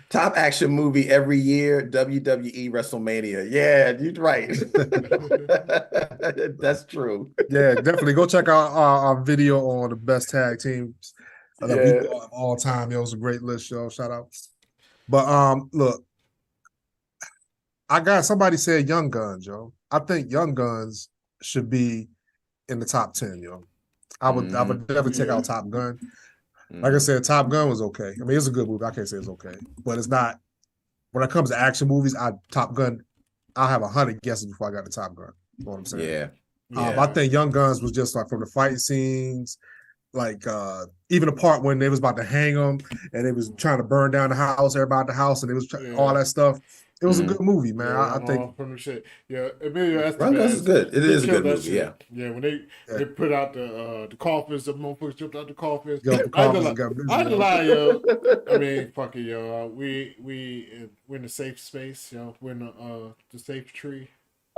Top action movie every year, WWE WrestleMania. Yeah, you're right. That's true. Yeah, definitely go check out our video on the best tag teams of all time. It was a great list, yo. Shout out. But look, I got somebody said Young Guns, yo. I think Young Guns should be in the top 10, yo. I would definitely take out Top Gun. Like I said, Top Gun was okay. I mean, it's a good movie. I can't say it's okay, but it's not. When it comes to action movies, Top Gun, I'll have 100 guesses before I got to Top Gun. You know what I'm saying? Yeah. I think Young Guns was just like from the fight scenes, like even the part when they was about to hang them and they was trying to burn down the house, everybody at the house, and it was all that stuff. It was a good movie, man. I think from the shit. Yeah, Emilio Estevez. Young Guns is good. It is a good movie. Yeah. Yeah, when they put out the coffins, the motherfuckers jumped out the coffins. I ain't lie, yo. I mean, fuck it, yo. We're in a safe space, yo. We're in the safe tree.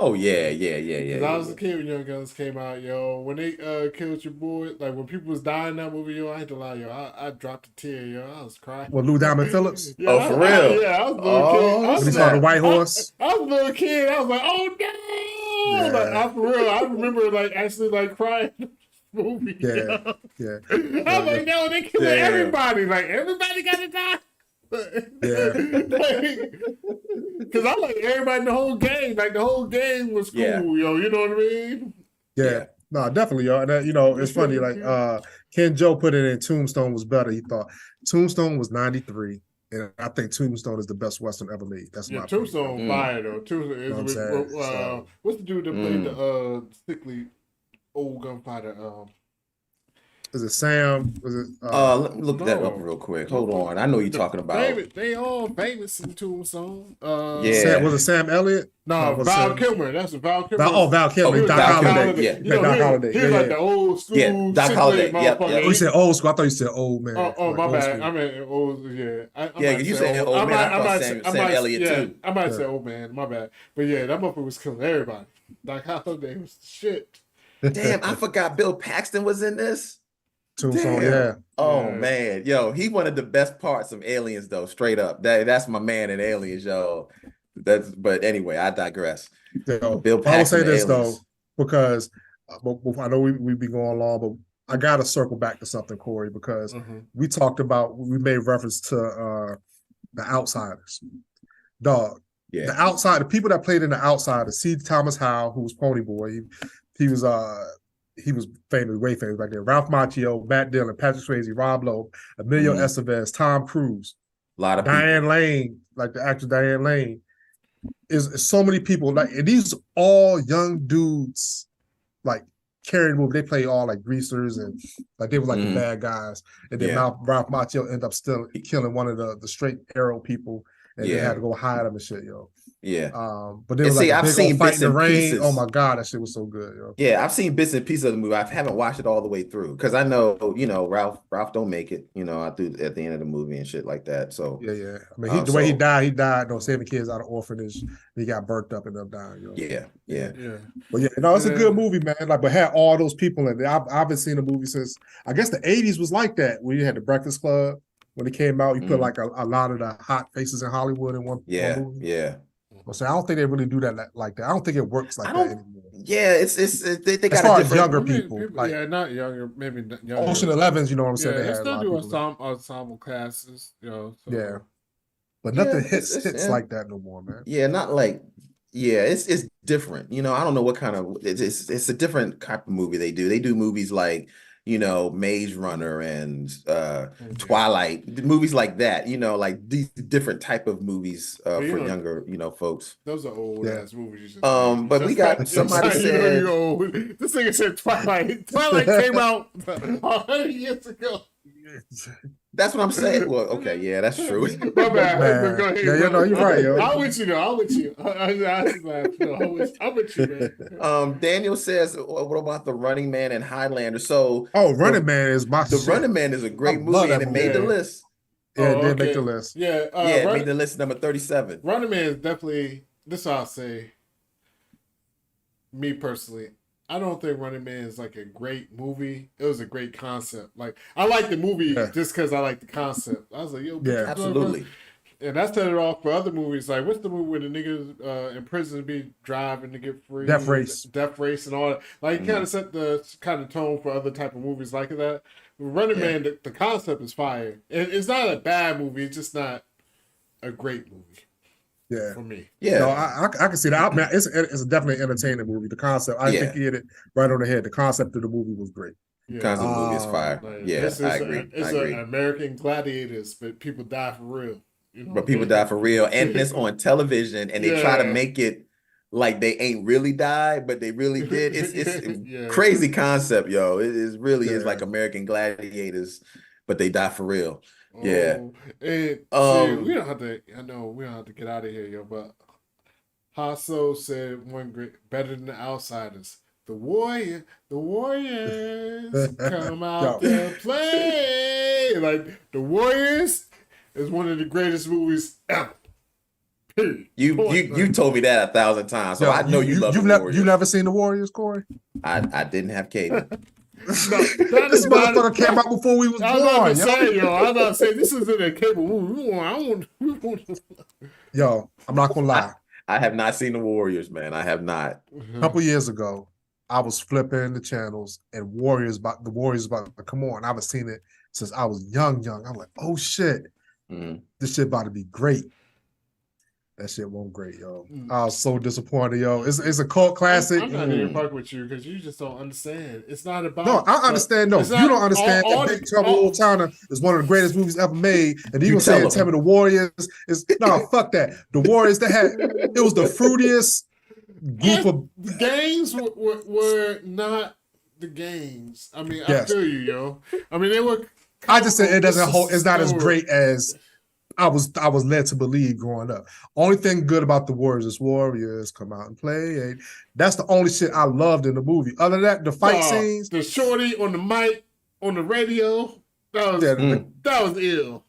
Oh yeah. I was a kid when Young Guns came out, yo. When they killed your boy, like when people was dying in that movie, yo, I ain't to lie, yo. I dropped a tear, yo. I was crying. Well, Lou Diamond Phillips? Yeah, for real? I was a little kid. When he saw the white horse? I was a little kid. I was like, oh no! Yeah. Like, for real, I remember like actually like crying in the movie. Yeah. I was like, no, they killing everybody. Like everybody gotta die. Because I like everybody in the whole game. Like the whole game was cool, yo. You know what I mean? Yeah. No, definitely, yo. And you know, it's funny. Like Ken Joe put it in. Tombstone was better. He thought Tombstone was 93, and I think Tombstone is the best Western ever made. That's my Tombstone fire though. Tombstone is what's the dude that played the sickly old gunfighter? Is it Sam? Was it? Let me look that up real quick. Hold on. I know you're talking about. They all famous in Tombstone. Sam, was it Sam Elliott? No, Val Kilmer. That's Val Kilmer. Val Kilmer. Doc Holliday. Doc Holliday. He was like the old school. Yeah, Doc Holliday. Oh, you said old school. I thought you said old man. Oh, my bad. I mean old. Yeah. You said old man. I thought Sam Elliott too. I might say old man. My bad. But yeah, that motherfucker was killing everybody. Doc Holliday was shit. Damn, I forgot Bill Paxton was in this. Tombstone, yeah. Oh man, yo, he one of the best parts of Aliens, though. Straight up, that's my man in Aliens, yo. But anyway, I digress. Bill Paxton. I will say this though, because I know we be going long, but I gotta circle back to something, Corey, because we made reference to the Outsiders, dog. Yeah. The people that played in The Outsiders. C. Thomas Howell, who was Pony Boy, he was he was famous, way famous back then. Ralph Macchio, Matt Dillon, Patrick Swayze, Rob Lowe, Emilio Estevez, Tom Cruise, A lot of Diane people. Lane, like the actress Diane Lane. Is so many people, like, and these all young dudes, like, carrying the movie. They play all like greasers and like they were like the bad guys. And then Ralph Macchio ended up still killing one of the straight arrow people, and they had to go hide him and shit, yo. Yeah. But they was like I've seen fight bits in the and rain. pieces. Oh my god, that shit was so good, yo. Yeah, I've seen bits and pieces of the movie. I haven't watched it all the way through because I know, Ralph don't make it, at the end of the movie and shit like that. So yeah. I mean, the way he died, saving kids out of orphanage. He got burnt up and ended up dying, yo. Yeah. But it's a good movie, man. Like, but had all those people in it. I've been seeing the movie since I guess the 80s was like that. Where you had the Breakfast Club when it came out. You put like a lot of the hot faces in Hollywood in one movie. Yeah. So I don't think they really do that like that. I don't think it works like that anymore. Yeah, it's they got as far as younger people, like, not younger, maybe younger. Ocean 11s, you know what I'm saying? Yeah, they had still a do lot of ensemble classes, So. Yeah, but nothing hits like that no more, man. Yeah, not like. Yeah, it's different. I don't know what kind of it's a different type of movie they do. They do movies like Maze Runner and Twilight, movies like that, like these different type of movies for younger, folks. Those are old ass movies. But we got somebody said this nigga said Twilight. Twilight came out 100 years ago. That's what I'm saying. Well, okay, yeah, that's true. My bad. Go ahead, you're right, yo. I'm with you, though. I'm with you. I'm with you, man. Daniel says, what about The Running Man and Highlander? So, Running Man is my shit. Running Man is a great movie, and it made the list. Yeah, it did make the list. Yeah, it made the list number 37. Running Man is definitely, this is what I'll say, me personally, I don't think Running Man is like a great movie. It was a great concept. Like, I like the movie just because I like the concept. I was like, yo, absolutely. And that set it off for other movies. Like, what's the movie where the niggas in prison be driving to get free? Death Race and all that. Like, kind of set the kind of tone for other type of movies like that. Running Man, the concept is fire. It's not a bad movie. It's just not a great movie. Yeah, for me. Yeah, no, I can see that. I mean, it's definitely an entertaining movie. The concept, I think you hit it right on the head. The concept of the movie was great. The concept of the movie is fire. I agree. It's American Gladiators, but people die for real. But people die for real, and it's on television, and they try to make it like they ain't really died, but they really did. It's crazy concept, yo. It is really is like American Gladiators, but they die for real. Yeah. And we don't have to. I know we don't have to get out of here, yo. But Hasso said one great, better than the Outsiders. The Warriors come out to play. Like the Warriors is one of the greatest movies ever. Period. You told me that 1,000 times, so I know you love the Warriors. You never seen the Warriors, Corey? I didn't have cable. This motherfucker came out before we was born. I was about to say this isn't a cable movie. Yo, I'm not gonna lie. I have not seen the Warriors, man. I have not. A couple years ago, I was flipping the channels and the Warriors about to come on. I haven't seen it since I was young. I'm like, oh shit, this shit about to be great. That shit won't great, yo. I was so disappointed, yo. It's a cult classic. I'm not even fucking with you because you just don't understand. It's not about. No, I understand. No, you don't understand. Big Trouble in Little China is one of the greatest movies ever made. And you gonna tell me the Warriors is no, fuck that. The Warriors it was the fruitiest group of the games were not the games. I mean, I feel you, yo. I mean, they were. I just said it doesn't hold. It's not as great as I was led to believe growing up. Only thing good about the Warriors is Warriors come out and play. That's the only shit I loved in the movie. Other than that, the fight scenes, the shorty on the mic on the radio, that was ill.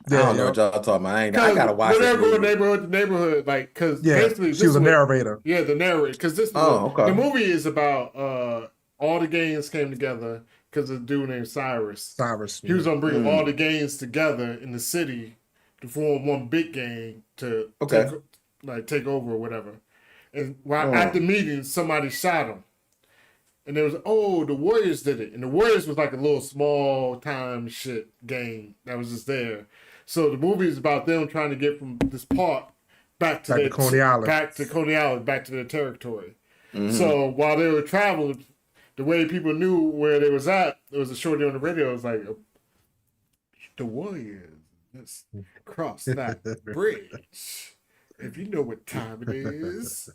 Yeah, I don't know what y'all talking about. I gotta watch it. Neighborhood, like, because basically she was a narrator. Yeah, the narrator. Because the movie is about all the gangs came together. Because of a dude named Cyrus. He was gonna bring all the gangs together in the city to form one big gang to take over or whatever. And at the meeting, somebody shot him. And there was the Warriors did it. And the Warriors was like a little small time shit gang that was just there. So the movie is about them trying to get from this park back to Coney Island, back to their territory. So while they were traveling, the way people knew where they was at, there was a shorty on the radio. It was like, the Warriors just cross that bridge. If you know what time it is,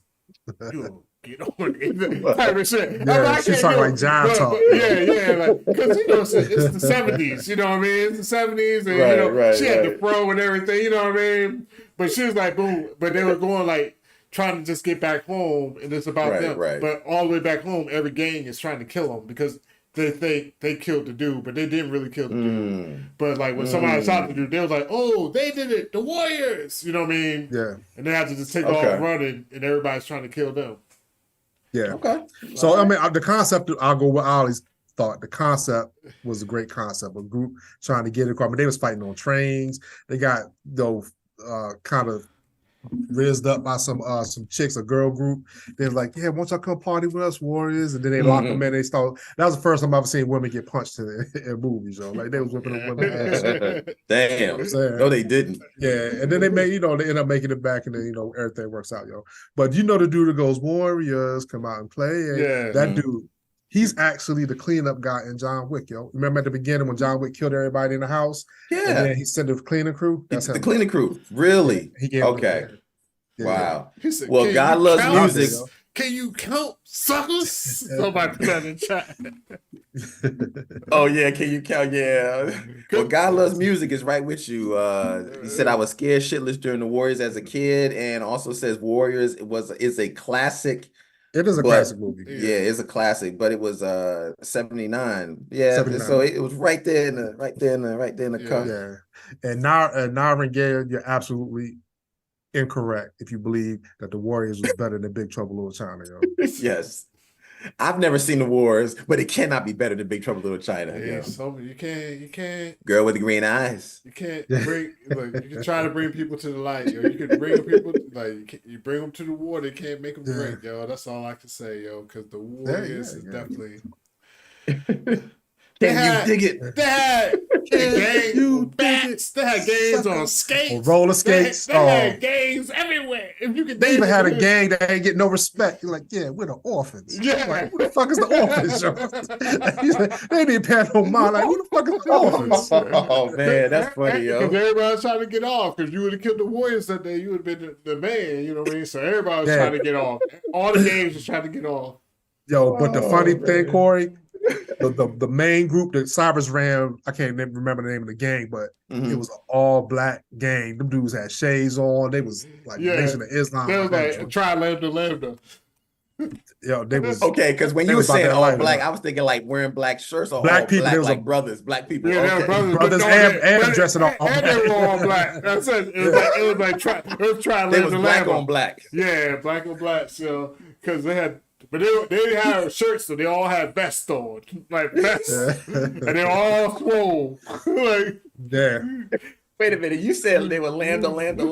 you'll get on it. Type of shit. Yeah, she's talking like John talk. Yeah, like, because it's the 70s, you know what I mean? It's the 70s, and she had the fro and everything, you know what I mean? But she was like, boom. But they were going like trying to just get back home, and it's about them. Right. But all the way back home, every gang is trying to kill them because they think they killed the dude, but they didn't really kill the dude. But like when somebody shot the dude, they was like, "Oh, they did it, the Warriors." You know what I mean? Yeah. And they had to just take off running, and everybody's trying to kill them. Yeah. Okay. So I mean, the concept. I'll go with Ollie's thought. The concept was a great concept. A group trying to get across. I mean, they was fighting on trains. They got kind of rizzed up by some chicks, a girl group. They're like, yeah, won't y'all come party with us, Warriors? And then they lock them in. They start. That was the first time I've ever seen women get punched in movies, yo. Like they was whipping them women's ass. Damn. No, they didn't. Yeah, and then they they end up making it back, and then everything works out, yo. But the dude that goes, Warriors, come out and play. And that dude, he's actually the cleanup guy in John Wick, yo. Remember at the beginning when John Wick killed everybody in the house? Yeah. And then he sent the cleaning crew? That's the cleaning crew. Really? Okay. Wow. Said, well, God loves music. Can you count, suckers? Somebody put that in chat. Oh, yeah. Can you count? Yeah. Well, God loves music is right with you. He said I was scared shitless during the Warriors as a kid, and also says Warriors is a classic. It is a classic movie. Yeah, it's a classic, but it was 79. Yeah, 79. So it was right there in the cup. Yeah. And Marvin Gaye, you're absolutely incorrect if you believe that the Warriors was better than Big Trouble in Little China, yo. Yes. I've never seen the Wars, but it cannot be better than Big Trouble in Little China. Yeah, so you can't. Girl with the green eyes. You can't bring. Look, you can try to bring people to the light, yo. You can bring people like you bring them to the war. They can't make them drink, yo. That's all I can say, yo. Because the Warriors is definitely. Can you dig it? They had gangs, they had gangs on skates, roller skates. They had gangs everywhere. If you could, they even had a gang that ain't get no respect. You're like, yeah, we're the orphans. Yeah, like, who the fuck is the orphans? Like, they didn't pay no mind. Like, who the fuck is the orphans? Oh man, that's funny, yo. Because everybody's trying to get off. Because you would have killed the Warriors that day, you would have been the man. You know what I mean? So everybody was trying to get off. All the gangs was trying to get off. Yo, but the funny thing, Corey. The main group that Cyrus ran, I can't remember the name of the gang, but it was an all black gang. Them dudes had shades on. They was like Nation of Islam. They was like try lambda. Yo, they was okay. Because when you were saying all black, I was thinking like wearing black shirts or black people. Black, like brothers, black people. Yeah, okay. brothers and dressing all black. And they were all black. That's it. It was like try lambda. They was black on black. Yeah, black on black. So because they had. But they didn't have shirts, so they all had vests on, like vests, and they all swole. Like, Wait a minute, you said they were lambda. Yeah, that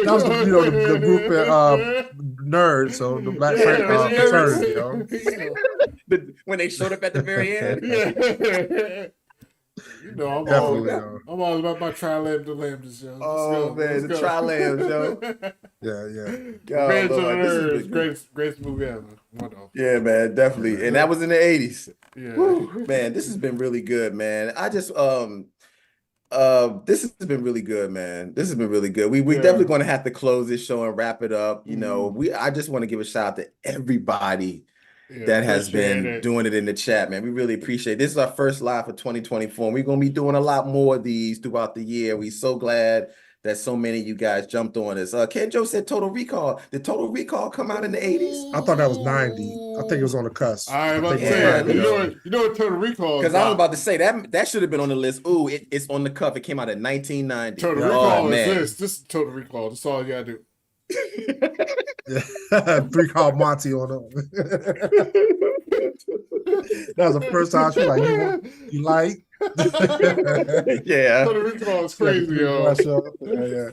was the group nerds, so the black fraternity, yo. When they showed up at the very end. Yeah. You know, I'm all about my tri-lambdas, yo. Oh man, the tri-lambs, yo. Yeah. Greatest movie ever. Yeah, man, definitely. And that was in the 80s. Yeah. Woo, man, this has been really good, man. I just this has been really good, man. This has been really good. We definitely going to have to close this show and wrap it up. You know, I just want to give a shout out to everybody that has been doing it in the chat, man. We really appreciate it. This is our first live for 2024. And we're going to be doing a lot more of these throughout the year. We're so glad that so many of you guys jumped on us. Ken Joe said Total Recall. Did Total Recall come out in the 80s? I thought that was 90. I think it was on the cusp. I was about to say, you know what Total Recall is? Because I was about to say, that should have been on the list. Ooh, it's on the cuff. It came out in 1990. Total Recall is this. This is Total Recall. That's all you got to do. 3 called Monty on them. That was the first time she was like, you like? Yeah. Total Recall is crazy, yo. Yeah.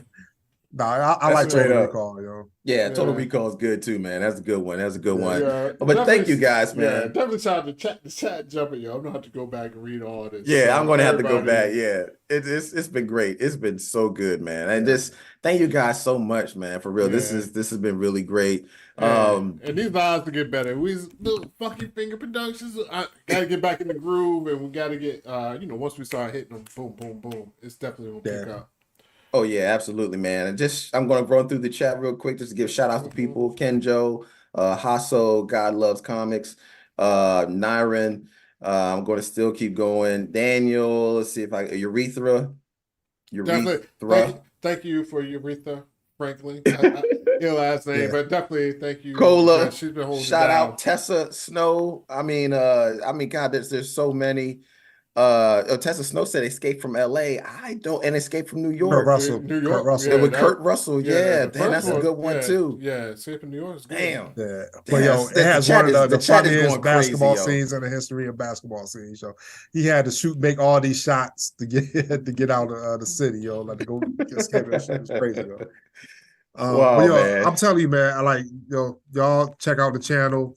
Nah, I That's like straight Total up. Recall, yo. Yeah, Total Yeah. Recall is good too, man. That's a good one. That's a good one. Yeah, But thank you definitely- guys, Yeah, man. definitely shout out to chat. The chat jumping, yo. I'm gonna have to go back and read all this. Yeah, So I'm gonna have to go everybody- back. Yeah, it's been great. It's been so good, man. And just thank you guys so much, man. For real, this Yeah. has been really great. And these lives to get better. We the Funky Finger Productions. I gotta get back in the groove, and we gotta get once we start hitting them, boom, boom, boom. It's definitely gonna pick up. Oh yeah, absolutely, man. And just I'm gonna run through the chat real quick just to give shout outs to people. Kenjo, Hasso, God Loves Comics, Nyron. I'm gonna still keep going. Daniel, let's see if I Urethra. Definitely. Thank you for Urethra, frankly. Your last name, but definitely thank you. Cola. Yeah, she's been holding Shout it down. out Tessa Snow. I mean, God, there's so many. Tessa Snow said Escape from LA. I don't, and Escape from New York. Kurt Russell. New York. Kurt Russell. Yeah, with Kurt Russell. Yeah, the damn, first that's a good one too. Yeah, Escape from New York is good. Damn. Yeah, but Damn, yo, the it has chat one is- of the the chat is funniest going crazy, basketball yo. scenes in the history of basketball scenes. So he had to make all these shots to get out of the city, yo, like to go escape. That shit was crazy, yo. Wow, But yo, man. I'm telling you, man, I like y'all check out the channel.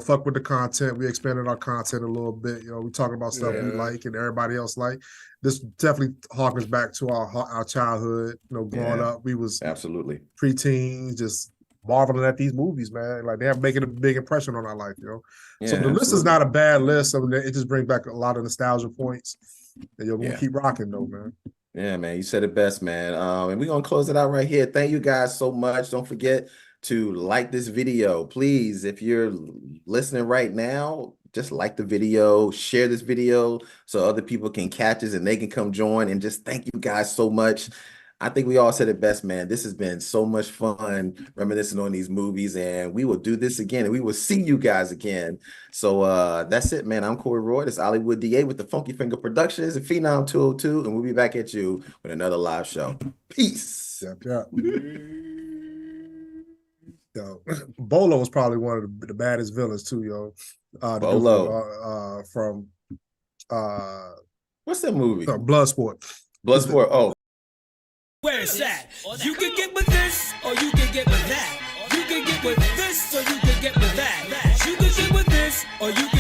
Fuck with the content. We expanded our content a little bit. We talking about stuff we Yeah. like and everybody else like. This definitely harkens back to our childhood. Growing Yeah. up, we was Absolutely. preteens, just marveling at these movies, man. Like they're making a big impression on our life, So Yeah, the list is absolutely. not a bad list. I mean, it just brings back a lot of nostalgia points. And you're gonna Yeah. keep rocking though, man. Yeah, man, you said it best, man. And we're gonna close it out right here. Thank you guys so much. Don't forget to like this video. Please, if you're listening right now, just like the video, share this video so other people can catch us and they can come join. And just thank you guys so much. I think we all said it best, man. This has been so much fun reminiscing on these movies, and we will do this again, and we will see you guys again. So that's it, man. I'm Corey Roy. This is Hollywood DA with the Funky Finger Productions and Phenom 202, and we'll be back at you with another live show. Peace. Yeah. Yo, Bolo was probably one of the baddest villains too, yo. The dude Bolo. from What's that movie? Bloodsport. Bloodsport. Oh. Where it's at. You can get with this, or you can get with that. You can get with this, or you can get with that. You can get with this, or you can